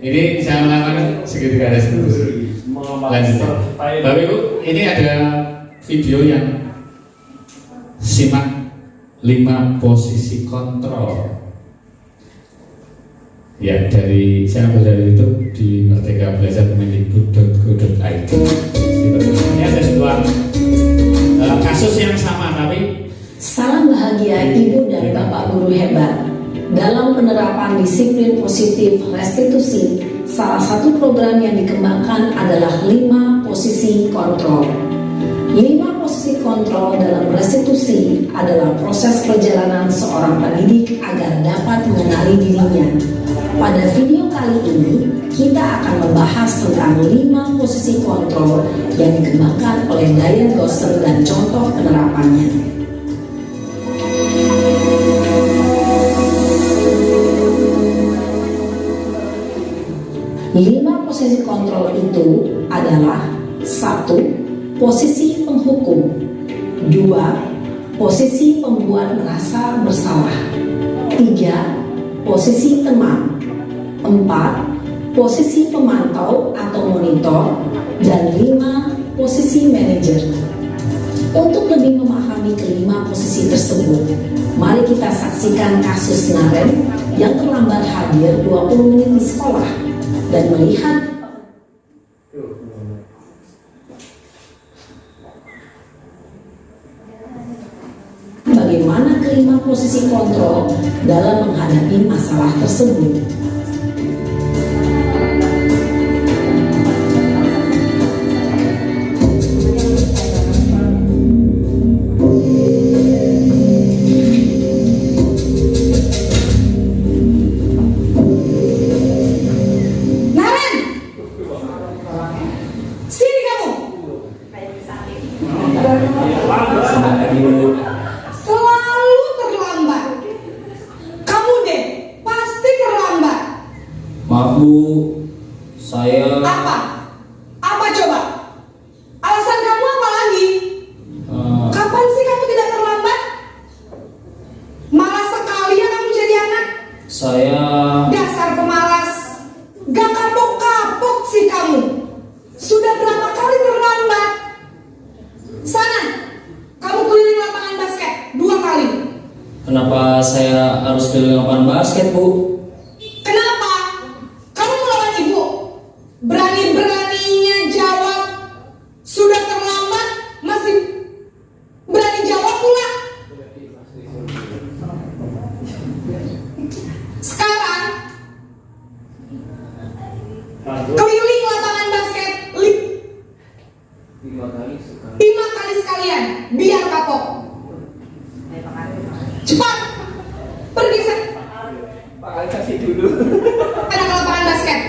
Ini saya melakukan segitiga restitusi. Lanjutnya, Bapak Ibu, ini ada video yang simak 5 posisi kontrol. Ya, dari saya ambil dari itu di Merdeka Belajar Kemendikbud.go.id. Ini ada sebuah kasus yang sama, tapi salam bahagia Ibu dan Bapak guru hebat. Dalam penerapan disiplin positif restitusi, salah satu program yang dikembangkan adalah 5 posisi kontrol. 5 posisi kontrol dalam restitusi adalah proses perjalanan seorang pendidik agar dapat mengenali dirinya. Pada video kali ini, kita akan membahas tentang 5 posisi kontrol yang dikembangkan oleh Diane Gosser dan contoh penerapannya. 5 posisi kontrol itu adalah 1. Posisi penghukum, 2. Posisi pembuat merasa bersalah, 3. Posisi teman, 4. Posisi pemantau atau monitor, dan 5. Posisi manajer. Untuk lebih memahami kelima posisi tersebut, mari kita saksikan kasus Naren yang terlambat hadir 20 menit di sekolah dan melihat bagaimana kelima posisi kontrol dalam menghadapi masalah tersebut. Selalu terlambat. Kamu deh pasti terlambat. Maaf Bu, saya Apa? Apa coba? Alasan kamu apa lagi? Kapan sih kamu tidak terlambat? Malas sekali ya kamu jadi anak. saya Dasar pemalas. Gak kapok-kapok sih kamu. Sudah berapa kali terlambat? Sana, kamu keliling lapangan basket 2 kali. kenapa saya harus keliling lapangan basket Bu? Kenapa? Kamu melawan ibu? Berani-beraninya jawab. Sudah terlambat, masih berani jawab pula. Sekarang, Keliling lapangan basket 5 kali sekalian, biar kapok. Cepat, pergi Kasih dulu. ke lapangan basket.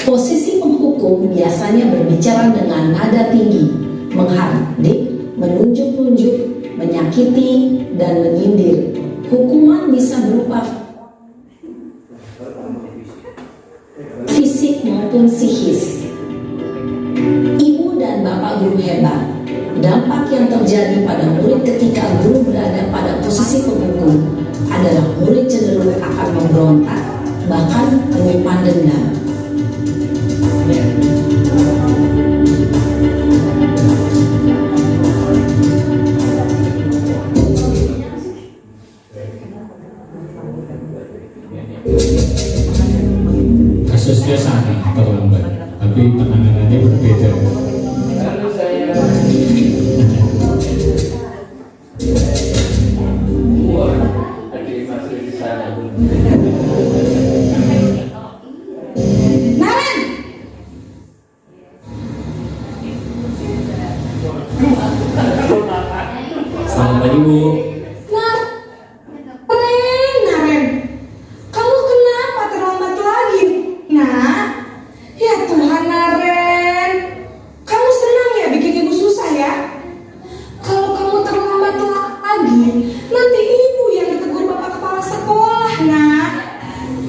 Posisi penghukum biasanya berbicara dengan nada tinggi, menghardik, menunjuk-nunjuk, menyakiti, dan menyindir. Hukuman bisa berupa fisik maupun psikis. Ibu dan bapak guru hebat. Dampak yang terjadi pada murid ketika guru berada pada posisi penghukum adalah murid cenderung akan memberontak, bahkan menyimpan dendam. Kasusnya sangat terlambat, tapi penanganannya berbeda. Lalu saya tadi masuk di sana. Naren, Selamat pagi Bu. Naren, kamu kenapa terlambat lagi? Nah, ya Tuhan Naren, kamu senang ya bikin ibu susah ya? Kalau kamu terlambat lagi, nanti ibu yang ditegur bapak kepala sekolah, nak.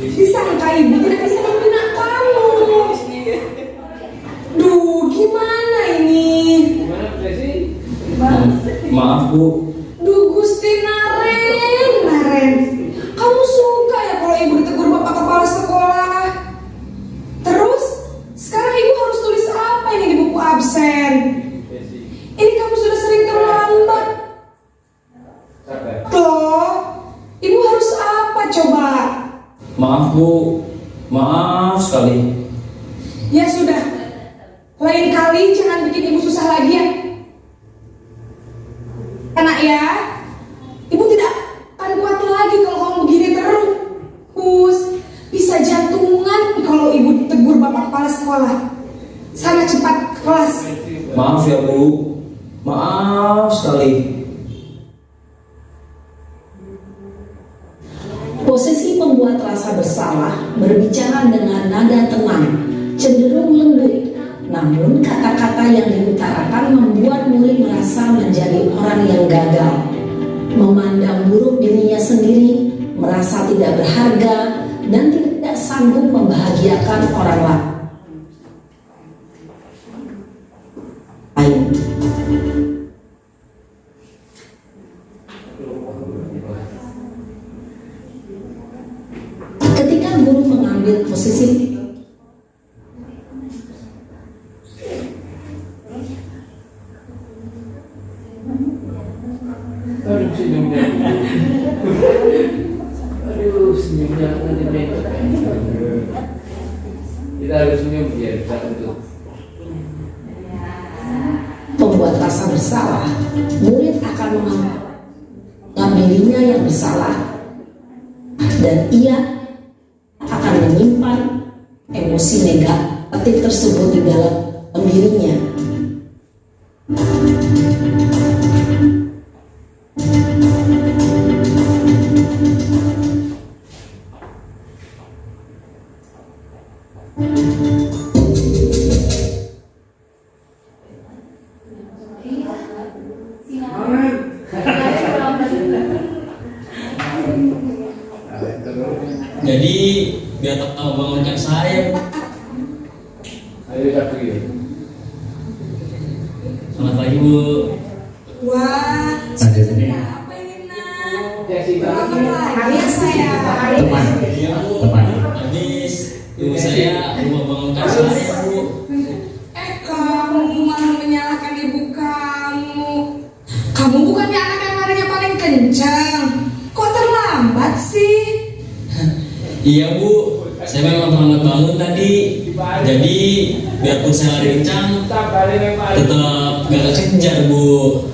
Disangka ibu tidak bisa membina kamu. Duh, gimana ini? Gimana Bu Desi? Maaf Bu. Duh Gusti Naren, kamu suka ya kalau ibu ditegur bapak kepala sekolah? Terus, sekarang ibu harus tulis apa ini di buku absen? Ini kamu sudah sering terlambat. Sabar. Loh, ibu harus apa coba? Maaf Bu. Maaf sekali. Ya sudah, lain kali jangan bikin ibu susah lagi ya. Anak ya, ibu tidak akan kuat lagi kalau kamu begini terus. Bisa jantungan kalau ibu ditegur bapak kepala sekolah. Sana cepat ke kelas. Maaf ya Bu. Maaf sekali. Posisi pembuat rasa bersalah berbicara dengan nada tenang, cenderung lembut. Namun kata-kata yang diutarakan membuat murid merasa menjadi orang yang gagal, memandang buruk dirinya sendiri, merasa tidak berharga, dan tidak sanggup membahagiakan orang lain. Ketika guru mengambil posisi Aduh, senyumnya. Aduh, senyumnya nanti bengkak. Kita harus senyum biar bisa tutup. membuat rasa bersalah, murid akan menganggap dirinya yang bersalah dan ia akan menyimpan emosi negatif tersebut di dalam dirinya. Jadi biar tetap membangunkan saya. Ayo satu ya. Selamat pagi Bu. Wah, Ada ini apa ini nak? Jessica. Selamat pagi saya. teman, Iya Bu. teman. Habis ibu saya membangunkan saya Bu. Kamu malah menyalahkan ibu kamu. Kamu bukannya anak yang larinya paling kencang. Kok terlambat sih? Iya Bu, saya memang terlambat bangun tadi. Jadi biarpun saya lari kencang, tetap gak kejar Bu.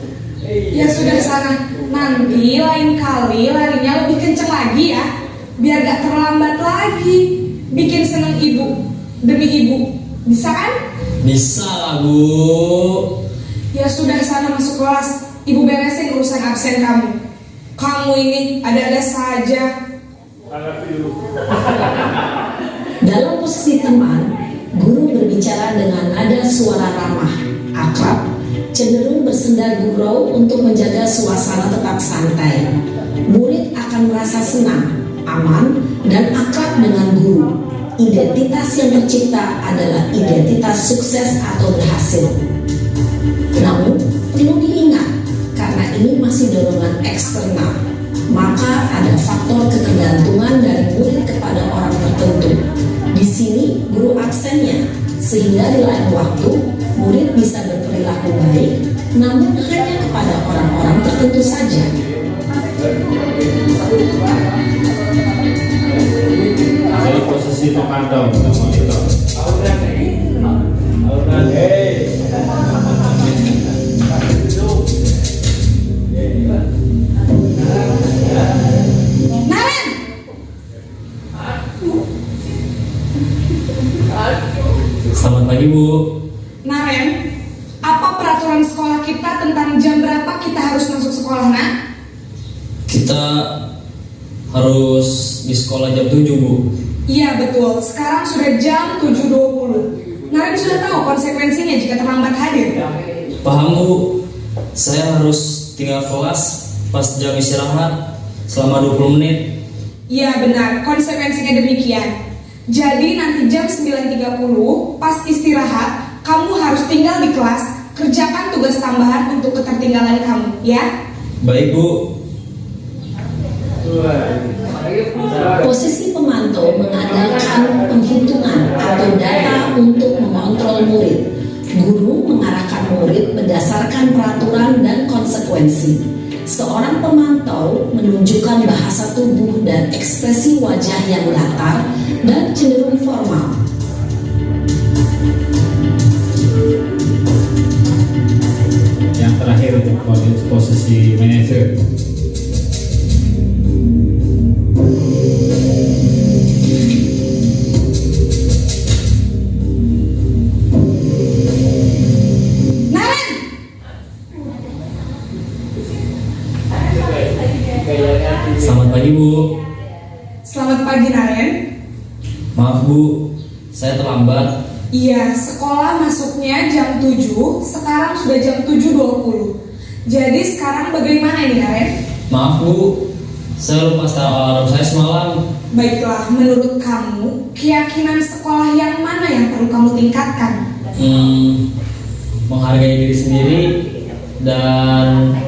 Ya sudah sana. Nanti lain kali larinya lebih lagi ya, biar gak terlambat lagi. Bikin seneng ibu demi ibu, bisa kan? Bisa lah Bu. Ya sudah, sana masuk kelas. Ibu beresin urusan absen kamu. Kamu ini ada-ada saja. Dalam posisi teman, guru berbicara dengan nada suara ramah, akrab, cenderung bersendal gurau untuk menjaga suasana tetap santai. Murid akan merasa senang, aman, dan akrab dengan guru. Identitas yang tercipta adalah identitas sukses atau berhasil. Namun, perlu diingat, karena ini masih dorongan eksternal, maka ada faktor ketergantungan dari murid kepada orang tertentu. Di sini, guru absennya, sehingga di lain waktu, murid bisa berperilaku baik, namun hanya kepada orang-orang tertentu saja. Jadi posisi pemantau atau monitor. Naren, Selamat pagi Bu. Naren, apa peraturan sekolah kita tentang jam berapa kita harus masuk sekolah, nak? Kita harus di sekolah jam 7 Bu. Iya betul, sekarang sudah jam 7.20. Naren sudah tahu konsekuensinya jika terlambat hadir. Paham Bu. Saya harus tinggal kelas pas jam istirahat selama 20 menit. Iya benar, konsekuensinya demikian. Jadi nanti jam 9.30 pas istirahat, kamu harus tinggal di kelas, kerjakan tugas tambahan untuk ketertinggalan kamu, ya? Baik Bu. Posisi pemantau mengandalkan penghitungan atau data untuk mengontrol murid. Guru mengarahkan murid berdasarkan peraturan dan konsekuensi. Seorang pemantau menunjukkan bahasa tubuh dan ekspresi wajah yang datar dan cenderung formal. Yang terakhir untuk posisi manajer. Naren, Selamat pagi Bu. selamat pagi Naren. Maaf Bu, saya terlambat. Iya, sekolah masuknya jam 7, sekarang sudah jam 7.20. Jadi sekarang bagaimana ini Naren? Maaf Bu, saya lupa setel alarm saya semalam. Baiklah, menurut kamu, keyakinan sekolah yang mana yang perlu kamu tingkatkan? Menghargai diri sendiri dan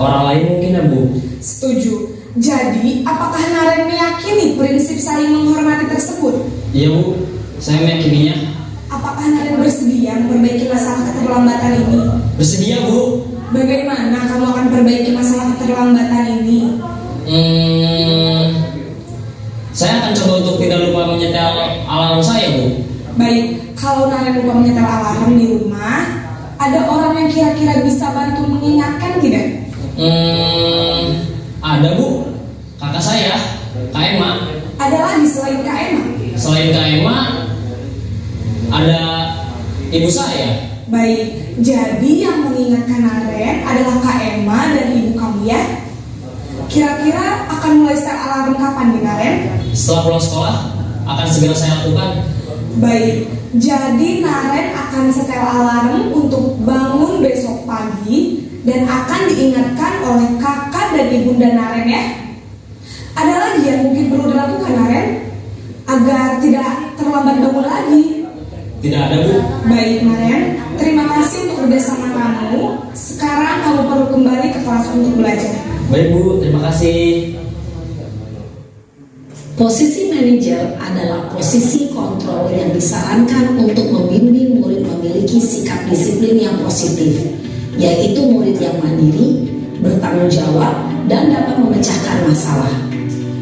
orang lain mungkin ya Bu. Setuju. Jadi, apakah Naren meyakini prinsip saling menghormati tersebut? Iya Bu, saya meyakininya. Apakah Naren bersedia memperbaiki masalah keterlambatan ini? Bersedia Bu. Bagaimana kamu akan perbaiki masalah keterlambatan ini? Saya akan coba untuk tidak lupa menyetel alarm saya Bu. Baik, kalau Naren lupa menyetel alarm di rumah, ada orang yang kira-kira bisa bantu mengingatkan tidak? Ada Bu, kakak saya, Kak Emma. Ada lagi selain Kak Emma? Selain Kak Emma, ada ibu saya. Baik, jadi yang mengingatkan Naren adalah Kak Emma dan ibu kamu ya? Kira-kira akan mulai setel alarm kapan nih Naren? Setelah pulang sekolah, akan segera saya lakukan. Baik, jadi Naren akan setel alarm untuk bangun besok pagi dan akan diingatkan oleh kakak dan ibunda Naren ya. Ada lagi yang mungkin perlu dilakukan Naren agar tidak terlambat bangun lagi? Tidak ada Bu. Baik Naren, terima kasih untuk kerjasama kamu. Sekarang kamu perlu kembali ke kelas untuk belajar. Baik Bu, terima kasih. Posisi manajer adalah posisi kontrol yang disarankan untuk membimbing murid memiliki sikap disiplin yang positif, yaitu murid yang mandiri, bertanggung jawab, dan dapat memecahkan masalah.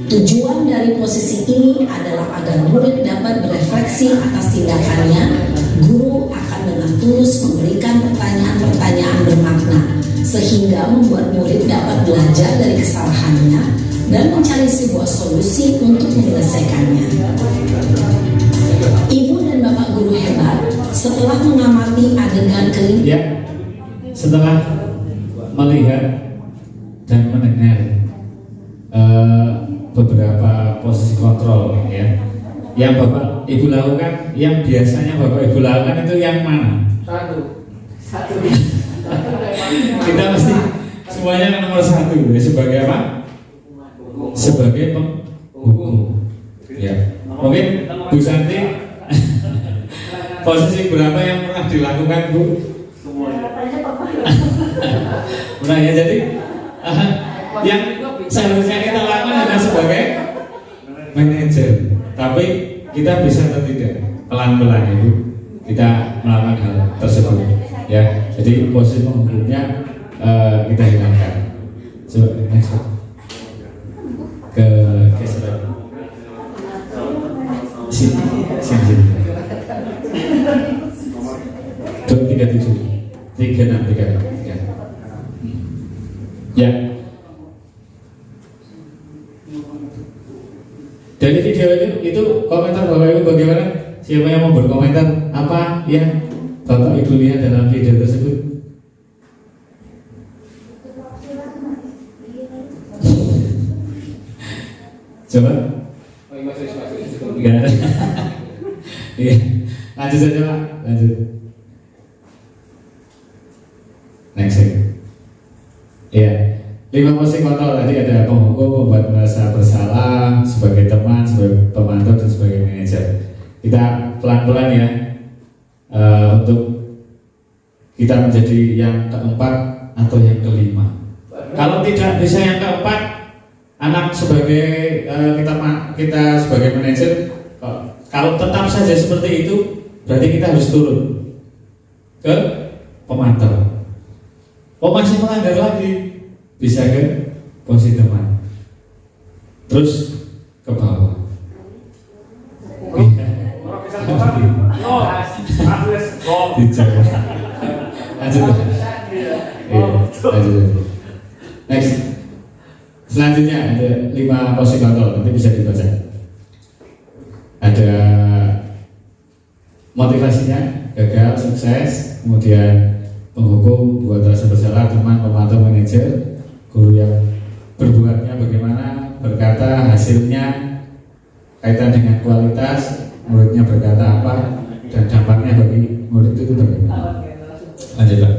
Tujuan dari posisi ini adalah agar murid dapat berefleksi atas tindakannya. Guru akan dengan tulus memberikan pertanyaan-pertanyaan bermakna, sehingga membuat murid dapat belajar dari kesalahannya, dan mencari sebuah solusi untuk menyelesaikannya. Ibu dan Bapak guru hebat setelah mengamati adegan kelima. Ya, setelah melihat dan mendengar beberapa posisi kontrol ya, yang Bapak Ibu lakukan, yang biasanya Bapak Ibu lakukan itu yang mana? Satu. Kita mesti semuanya nomor satu ya, sebagai apa? Sebagai penghukum. Ya, mungkin Bu Santi posisi berapa yang pernah dilakukan Bu? Nah ya, jadi yang seharusnya kita lakukan adalah sebagai manajer, tapi kita bisa atau tidak pelan-pelan Ibu kita melakukan hal tersebut ya. Jadi posisi penghukumnya kita hilangkan. Coba next ke slide sini. 37 36 ya. Dari video itu komentar Bapak Ibu bagaimana? Siapa yang mau berkomentar apa yang Bapak Ibu lihat dalam video tersebut? Coba? Enggak ada. Iya, lanjut saja Pak, lanjut. Next. Iya, 5 posisi kontrol tadi ada penghukum, membuat merasa bersalah, sebagai teman, sebagai pemantau dan sebagai manajer. Kita pelan-pelan ya untuk kita menjadi yang keempat atau yang kelima. Kalau tidak bisa yang keempat, anak sebagai kita sebagai manajer, kalau tetap saja seperti itu, berarti kita harus turun ke pemantau. Oh masih melanggar lagi, bisa ke posisi teman, terus ke bawah. Lanjut. Next. Selanjutnya ada 5 posisi kontrol, nanti bisa dibaca. Ada motivasinya, gagal, sukses, kemudian penghukum, buat rasa bersalah, teman, pemantau, manajer, guru yang berbuatnya bagaimana, berkata, hasilnya, kaitan dengan kualitas, muridnya berkata apa, dan dampaknya bagi murid itu bagaimana. Lanjut Pak.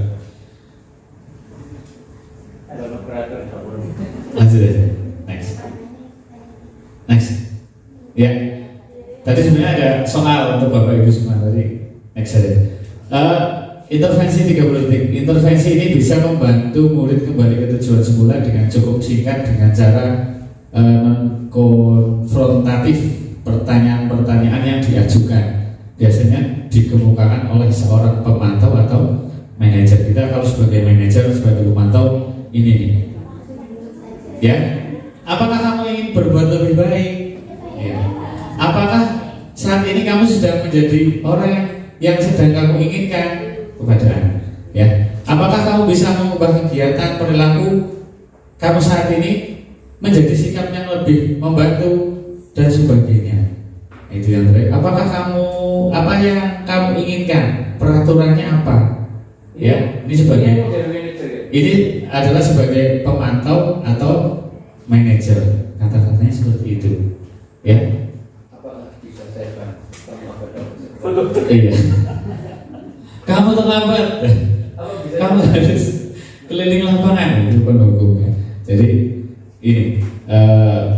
Lanjut aja. Next. Ya. Tadi sebenarnya ada soal untuk Bapak Ibu semua tadi. Next aja. Intervensi 30 detik. Intervensi ini bisa membantu murid kembali ke tujuan semula dengan cukup singkat, dengan cara konfrontatif, pertanyaan-pertanyaan yang diajukan. Biasanya dikemukakan oleh seorang pemantau atau manajer. Kita kalau sebagai manajer, sebagai pemantau, ini nih. Ya, apakah kamu ingin berbuat lebih baik? Ya. Apakah saat ini kamu sedang menjadi orang yang sedang kamu inginkan? Kepada ya, apakah kamu bisa mengubah kegiatan perilaku kamu saat ini menjadi sikap yang lebih membantu dan sebagainya? Itu yang terakhir. Apakah apa yang kamu inginkan, peraturannya apa? Ya, ini adalah sebagai pemantau atau manajer. Kata-katanya seperti itu. Ya. Apakah bisa saya bantu? Iya. Kamu terlambat, kamu harus keliling lapangan itu penghukumnya. Jadi ini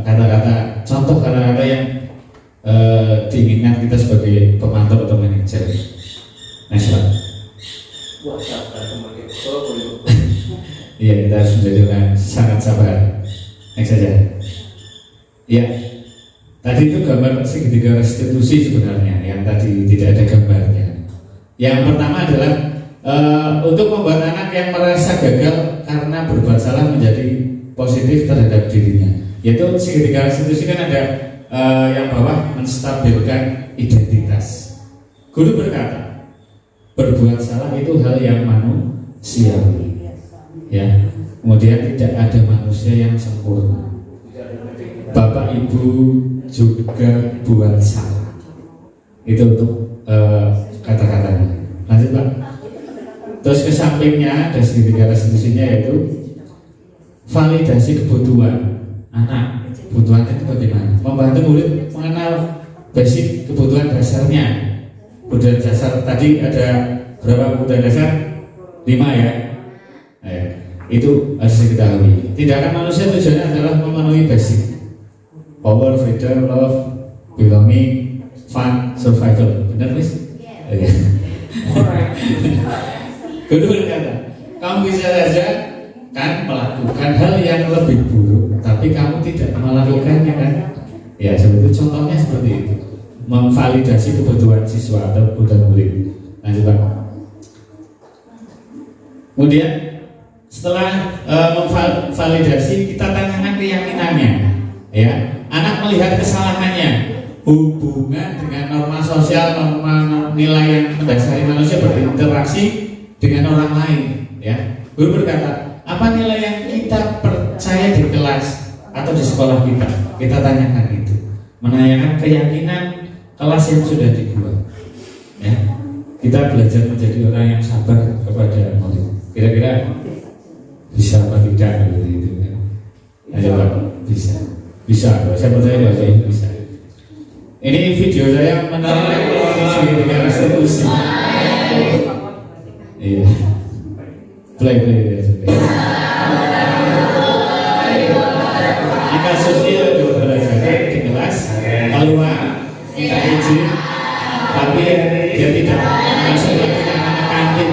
kata-kata, contoh kata-kata yang diinginkan kita sebagai pemantau atau manajer. Next Pak. Iya, kita harus menjadi orang sangat sabar. Next saja. Iya. Tadi itu gambar segitiga restitusi sebenarnya, yang tadi tidak ada gambarnya. Yang pertama adalah untuk membuat anak yang merasa gagal karena berbuat salah menjadi positif terhadap dirinya. Yaitu segitiga restitusi kan ada yang bawah menstabilkan identitas. Guru berkata, berbuat salah itu hal yang manusiawi. Ya, kemudian tidak ada manusia yang sempurna. Bapak Ibu juga buat salah. Itu untuk kata-katanya. Lanjut Pak. Terus ke sampingnya ada segitiga restitusinya yaitu validasi kebutuhan anak. Kebutuhan itu bagaimana? Membantu murid mengenal basic kebutuhan dasarnya. Kebutuhan dasar tadi ada berapa kebutuhan dasar? 5 ya. Itu harus diketahui. Tindakan manusia tujuannya adalah memenuhi basic: power, freedom, love, belonging, fun, survival. Benar Miss? Iya. Guru berkata, kamu bisa saja kan melakukan hal yang lebih buruk, tapi kamu tidak melakukannya kan? Ya seperti contohnya seperti itu. Memvalidasi kebutuhan siswa atau kebutuhan murid. Lanjut Pak. Kemudian setelah memvalidasi, kita tanyakan keyakinannya. Ya, anak melihat kesalahannya, hubungan dengan norma sosial, norma nilai yang mendasari manusia berinteraksi dengan orang lain. Ya, guru berkata, apa nilai yang kita percaya di kelas atau di sekolah kita? Kita tanyakan itu, menanyakan keyakinan kelas yang sudah dibuat. Ya, kita belajar menjadi orang yang sabar kepada murid. Kira-kira bisa apa tidak gitu kan? Ayo Pak, bisa. Saya percaya bahwa ini bisa. Ini video saya menarik segitiga restitusi. Iya. Play. Di kasusnya dua belajar di kelas, keluar minta izin, tapi dia tidak masuk lagi ke kantin.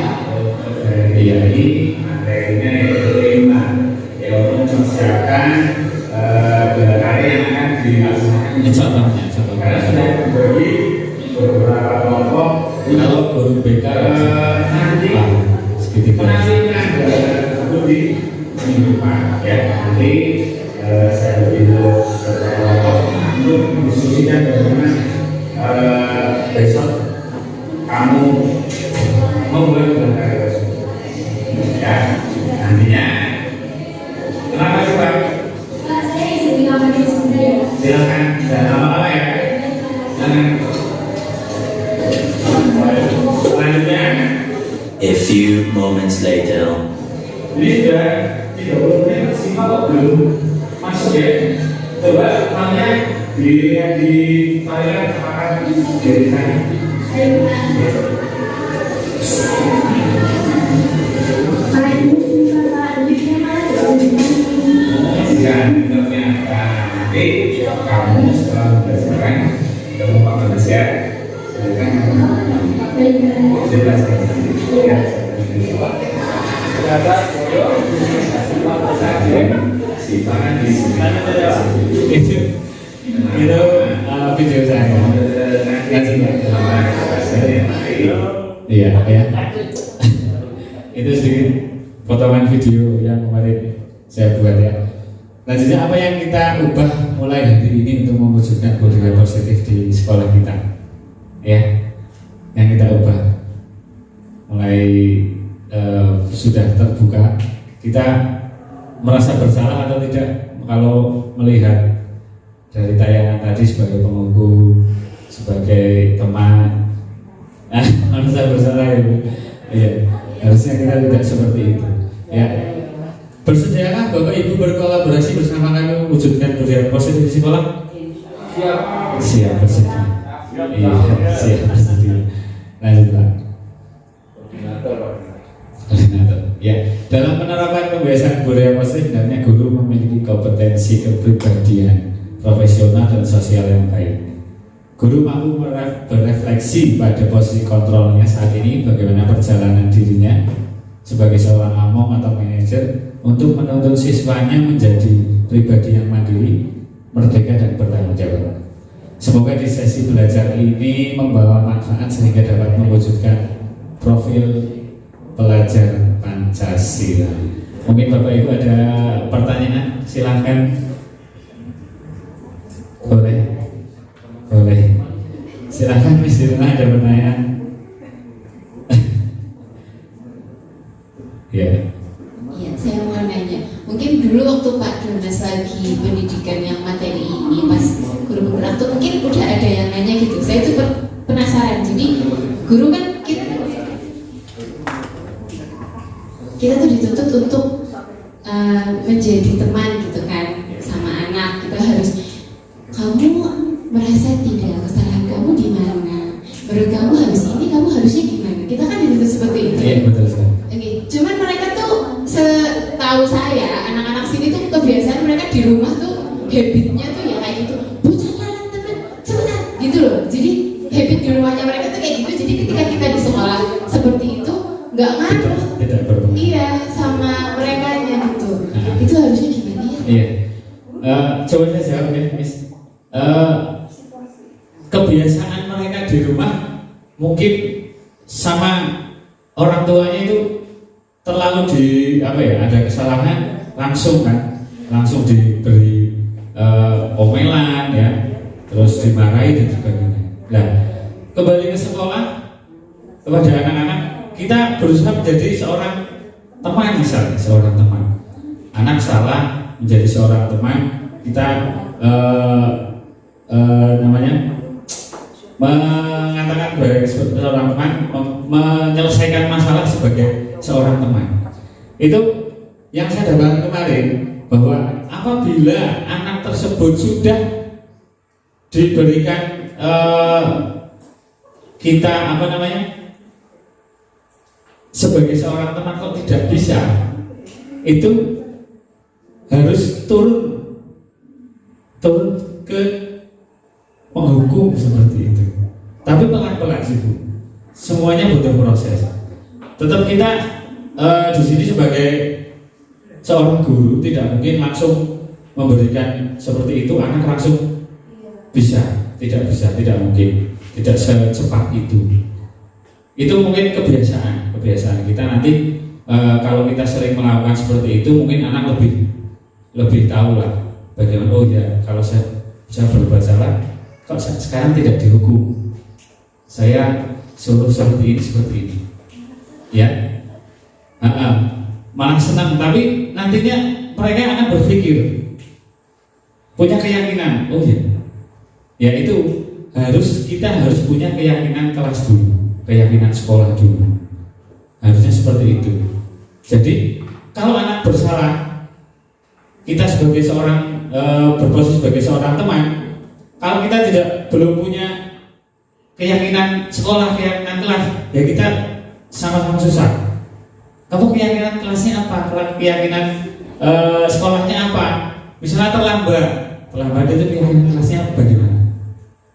Iya, ini materinya itu 5 ya, untuk mempersiapkan gelar yang akan dilaksanakan. Ini contohnya. Karena sudah dibagi beberapa kelompok. Kalau guru BK nanti penantinya ada di minggu depan ya. Nanti saya beritahu beberapa kelompok untuk mendiskusikan bagaimana besok kamu membuat gelar ya, nantinya. Kenapa sih Pak? Saya izin bilang lagi sebenarnya. Silakan, jangan lama-lama ya. Selanjutnya, a few moments later. ini sudah 30 menit maksimal kok belum masuk ya. Coba tanya dirinya di Thailand apakah dari sana. Nanti kamu setelah belajarkan kamu Pak Manusia jelaskan ya. Kata bodoh sifatnya di sini. Itu video saya. Iya ya. Itu sedikit potongan video yang kemarin saya buat ya. Selanjutnya apa yang kita ubah mulai hari ini untuk mewujudkan budaya positif di sekolah kita? Ya, yang kita ubah mulai sudah terbuka. Kita merasa bersalah atau tidak kalau melihat dari tayangan tadi sebagai pengunggu, sebagai teman, merasa bersalah ya, iya. Harusnya kita tidak seperti itu. Ya. Bersediakah Bapak Ibu berkolaborasi bersama kami mewujudkan budaya positif di sekolah? Siap bersedia. Iya, siap bersedia. Lanjut Pak. Koordinator. Ya, dalam penerapan kebiasaan budaya positif, hendaknya guru memiliki kompetensi kepribadian, profesional dan sosial yang baik. Guru mampu berefleksi pada posisi kontrolnya saat ini, bagaimana perjalanan dirinya sebagai seorang among atau manajer untuk menuntun siswanya menjadi pribadi yang mandiri, merdeka dan bertanggung jawab. Semoga di sesi belajar ini membawa manfaat sehingga dapat mewujudkan profil pelajar Pancasila. Mungkin Bapak Ibu ada pertanyaan, silahkan. Boleh. Silahkan Miss Dirna, ada pertanyaan. Ya. Iya, saya mau nanya. Mungkin dulu waktu Pak Donas lagi pendidikan yang materi mungkin udah ada yang nanya gitu. Saya itu penasaran. Jadi guru kan kita tuh dituntut untuk menjadi teman gitu kan sama anak. Kita harus, kamu merasa tidak kesalahan kamu di mana? Menurut kamu harus ini, kamu harusnya gimana? Kita kan dituntut seperti itu. Iya, betul sekali. Oke, cuman mereka tuh setahu saya anak-anak sini tuh kebiasaan mereka di rumah tuh habitnya tuh ya kayak gitu. Bocah lalat teman, cepetan gitu loh. Jadi habit di rumahnya mereka tuh kayak gitu. Jadi ketika kita di sekolah seperti itu nggak ngaruh. Tidak berpengaruh. Iya, sama mereka gitu. Itu harusnya gimana ya? Iya. Coba saya jawab ya, Miss. Kebiasaan mereka di rumah mungkin sama orang tuanya itu terlalu ada kesalahan langsung diberi omelan ya, terus dimarahi dan sebagainya. Nah, kembali ke sekolah kepada anak-anak, kita berusaha menjadi seorang teman, misalnya seorang teman. Anak salah menjadi seorang teman, kita mengatakan sebagai seorang teman, menyelesaikan masalah sebagai seorang teman. Itu yang saya dapatkan kemarin, bahwa apabila anak tersebut sudah diberikan kita sebagai seorang teman kok tidak bisa, itu harus turun ke menghukum seperti itu. Tapi pelan-pelan sih Bu. Semuanya butuh proses. Tetap kita di sini sebagai seorang guru tidak mungkin langsung memberikan seperti itu anak langsung bisa, tidak mungkin, tidak secepat itu. Itu mungkin kebiasaan kita nanti. Kalau kita sering melakukan seperti itu, mungkin anak lebih tahu lah bagaimana. Oh ya, kalau saya berbuat salah, kok sekarang tidak dihukum, saya suruh seperti ini, ya. Malah senang. Tapi nantinya mereka akan berpikir, punya keyakinan. Oh ya itu kita harus punya keyakinan kelas dulu, keyakinan sekolah dulu. Harusnya seperti itu. Jadi kalau anak bersalah, kita sebagai seorang berposisi sebagai seorang teman, kalau kita belum punya keyakinan sekolah, keyakinan kelas, ya kita sama-sama susah. Kamu keyakinan kelasnya apa? Keyakinan sekolahnya apa? Misalnya terlambat itu keyakinan kelasnya bagaimana?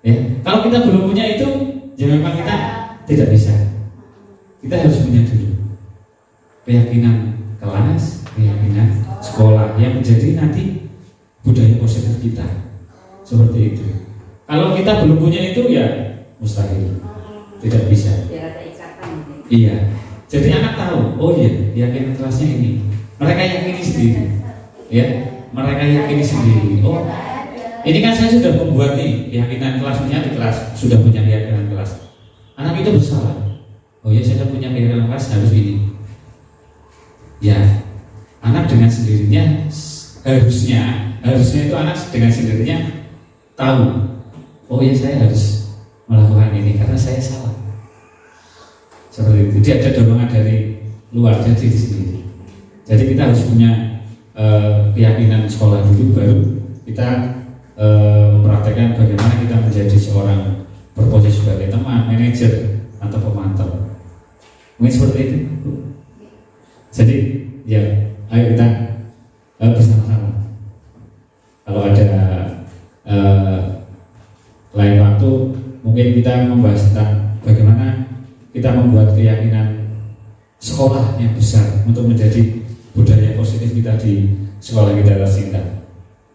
Ya, kalau kita belum punya itu, ya memang kita tidak bisa. Kita harus punya dulu keyakinan kelas, keyakinan sekolah yang menjadi nanti budaya positif kita. Seperti itu. Kalau kita belum punya itu, ya mustahil, tidak bisa. Iya. Jadi anak tahu, oh iya, keyakinan kelasnya ini. Mereka yakini sendiri, ya. Mereka yakini sendiri. Oh, ini kan saya sudah membuat nih keyakinan kelasnya di kelas, sudah punya keyakinan kelas. Anak itu bersalah. Oh ya, saya punya keyakinan kelas harus ini. Ya, anak dengan sendirinya harusnya itu anak dengan sendirinya tahu. Oh ya, saya harus melakukan ini karena saya salah. Seperti itu. Jadi ada dorongan dari luar, dari diri sendiri. Jadi kita harus punya keyakinan sekolah dulu, baru kita mempraktekkan bagaimana kita menjadi seorang berposisi sebagai teman, manajer atau pemantau. Mungkin seperti itu. Jadi ya, ayo kita bersama-sama. Kalau ada lain waktu, mungkin kita membahas tentang bagaimana kita membuat keyakinan sekolah yang besar untuk menjadi budaya positif kita di sekolah kita tercinta.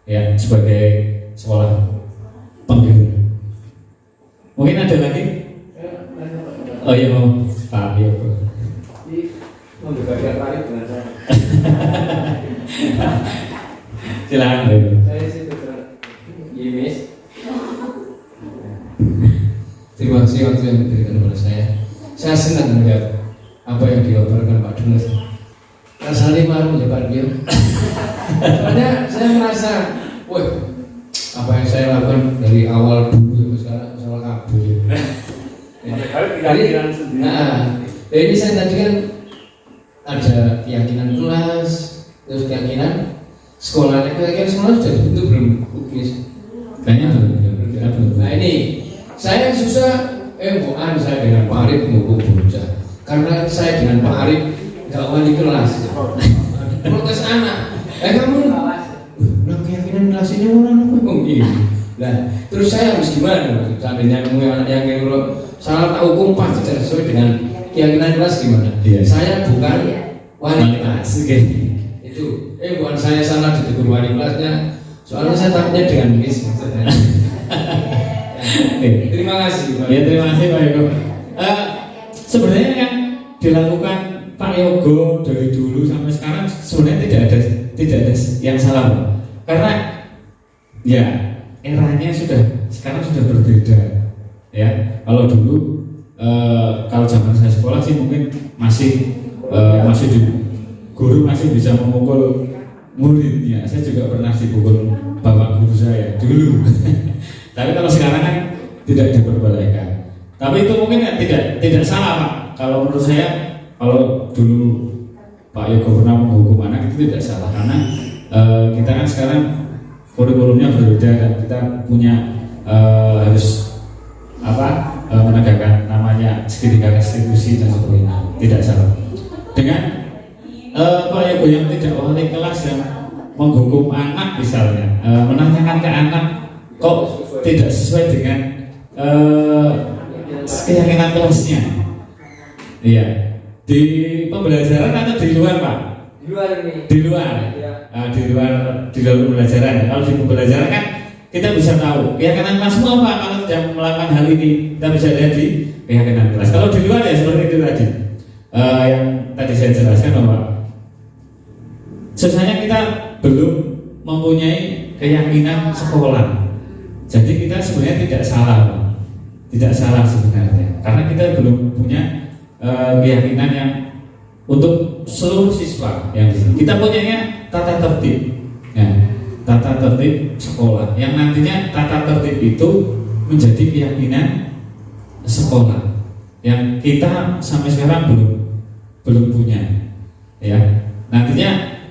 Ya, sebagai sekolah penggerak. Mungkin ada lagi? Oh iya, mau Pak Bio. Mau berbagi tarik dengan saya. Silakan Pak. Saya sih Dr. Yimis. Terima kasih waktu yang diberikan kepada saya. Saya senang melihat apa yang dilaporkan Pak Dunas. Rasanya malu ya Pak Bio. Soalnya saya merasa, wah, apa yang saya lakukan dari awal dulu sampai sekarang salah kabur. Ini saya tadi kan ada keyakinan kelas, terus keyakinan sekolahnya, keyakinan sekolah sudah dibentuk belum? Kayaknya belum. Nah ini saya susah, bukan saya dengan Pak Arif menghukum bocah, karena saya dengan Pak Arif nggak wali kelas. Protes anak, kamu, keyakinan kelas ini orang ini. Nah, terus saya harus gimana? Seandainya anak yang salah tak hukum pas tidak sesuai dengan keyakinan kelas gimana? Iya. Saya bukan wali kelas. Itu, bukan saya salah ditegur wali kelasnya. Soalnya saya takutnya dengan miss. Terima kasih Pak. Ya terima kasih Pak Yogo. Sebenarnya yang dilakukan Pak Yogo dari dulu sampai sekarang sebenarnya tidak ada yang salah Pak. Karena ya eranya sekarang sudah berbeda. Ya kalau dulu kalau zaman saya sekolah sih mungkin masih guru masih bisa memukul muridnya. Saya juga pernah dipukul bapak guru saya dulu. Tapi kalau sekarang kan tidak diperbolehkan. Tapi itu mungkin tidak salah Pak. Kalau menurut saya, kalau dulu Pak Yogo pernah menghukum anak itu tidak salah karena kita kan sekarang kurikulumnya berbeda dan kita punya harus menegakkan namanya segitiga restitusi dan sebagainya. Tidak salah. Dengan Pak Yogo yang tidak wali kelas yang menghukum anak misalnya, menanyakan ke anak kok tidak sesuai dengan keyakinan kelasnya. Iya. Di pembelajaran atau di luar Pak? Di luar. Di luar pembelajaran. Kalau di pembelajaran kan kita bisa tahu keyakinan kelasmu apa. Kalau tidak melakukan hal ini kita bisa lihat di keyakinan kelas. Kalau di luar ya seperti itu tadi. Yang tadi saya jelaskan bahwa sebenarnya kita belum mempunyai keyakinan sekolah. Jadi kita sebenarnya tidak salah sebenarnya, karena kita belum punya keyakinan yang untuk seluruh siswa yang kita punyanya tata tertib, ya, tata tertib sekolah, yang nantinya tata tertib itu menjadi keyakinan sekolah, yang kita sampai sekarang belum punya, ya. Nantinya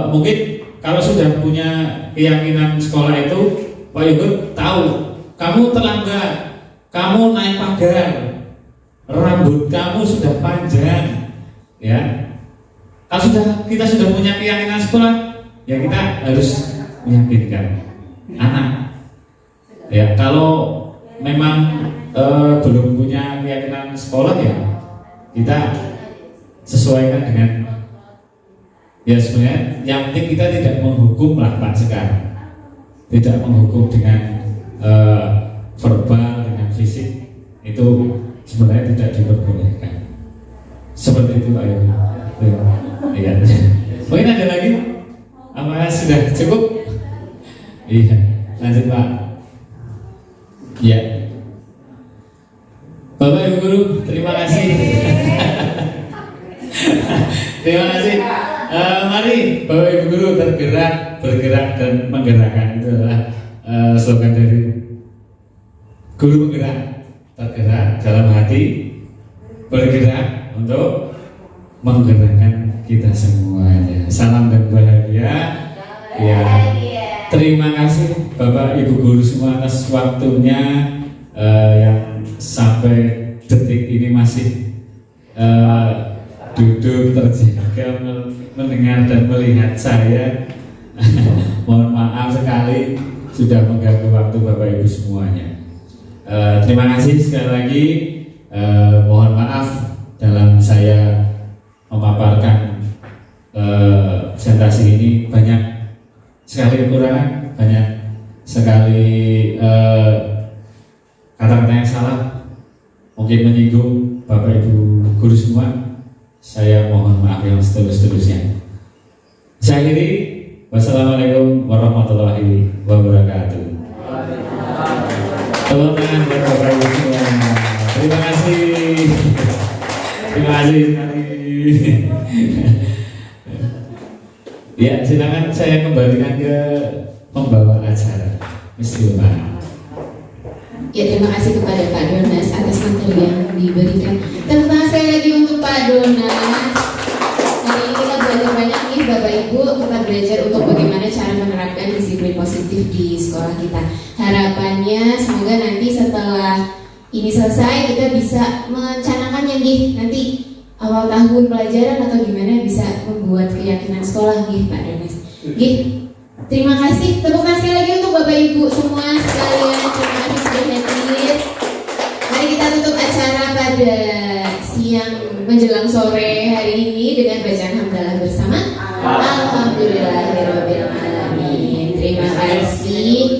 mungkin kalau sudah punya keyakinan sekolah itu Pak Yogo tahu kamu terlambat, kamu naik pagar, rambut kamu sudah panjang, ya. Kalau kita sudah punya keyakinan sekolah, ya kita harus meyakinkan anak. Ya, kalau memang belum punya keyakinan sekolah ya kita sesuaikan dengan ya sebenarnya yang penting kita tidak menghukum lah Pak sekarang. Tidak menghukum dengan verbal, dengan fisik, itu sebenarnya tidak diperbolehkan. Seperti itu Pak Yogi. Iya. Mungkin ada lagi? Apa sudah cukup? Iya. Lanjut Pak. Iya. Bapak Ibu Guru, terima kasih. Terima kasih. Mari Bapak Ibu Guru bergerak dan menggerakkan. Itu adalah slogan dari guru bergerak, tergerak dalam hati, bergerak untuk menggerakkan kita semuanya. Salam dan bahagia. Ya. Terima kasih Bapak Ibu Guru semua atas waktunya yang sampai detik ini masih duduk terjaga mendengar dan melihat saya. Mohon maaf sekali sudah mengganggu waktu Bapak Ibu semuanya. Terima kasih sekali lagi. Mohon maaf dalam saya memaparkan presentasi ini banyak sekali kekurangan, banyak sekali kata-kata yang salah, mungkin menyinggung Bapak Ibu Guru semua. Saya mohon maaf yang setulus-tulusnya. Saya akhiri. Wassalamualaikum warahmatullahi wabarakatuh. Tepuk tangan buat Bapak Ibu semua. Terima kasih. Terima kasih sekali. Ya, silakan saya kembalikan ke pembawa acara. acara. Mesti Bapak. Ya, terima kasih kepada Pak Donas atas materi yang diberikan. Tepuk tangan sekali lagi untuk Pak Donas. Hari ini kita belajar banyak nih Bapak Ibu. Kita belajar untuk bagaimana cara menerapkan disiplin positif di sekolah kita. Harapannya semoga nanti setelah ini selesai kita bisa mencanangkannya nih nanti awal tahun pelajaran atau gimana bisa membuat keyakinan sekolah nih Pak Donas. Terima kasih. Tepuk tangan sekali lagi untuk Bapak Ibu semua sekalian. Terima kasih sudah hadir. Mari kita tutup acara pada siang menjelang sore hari ini dengan bacaan hamdalah bersama. Alhamdulillahirobbilalamin. Terima kasih.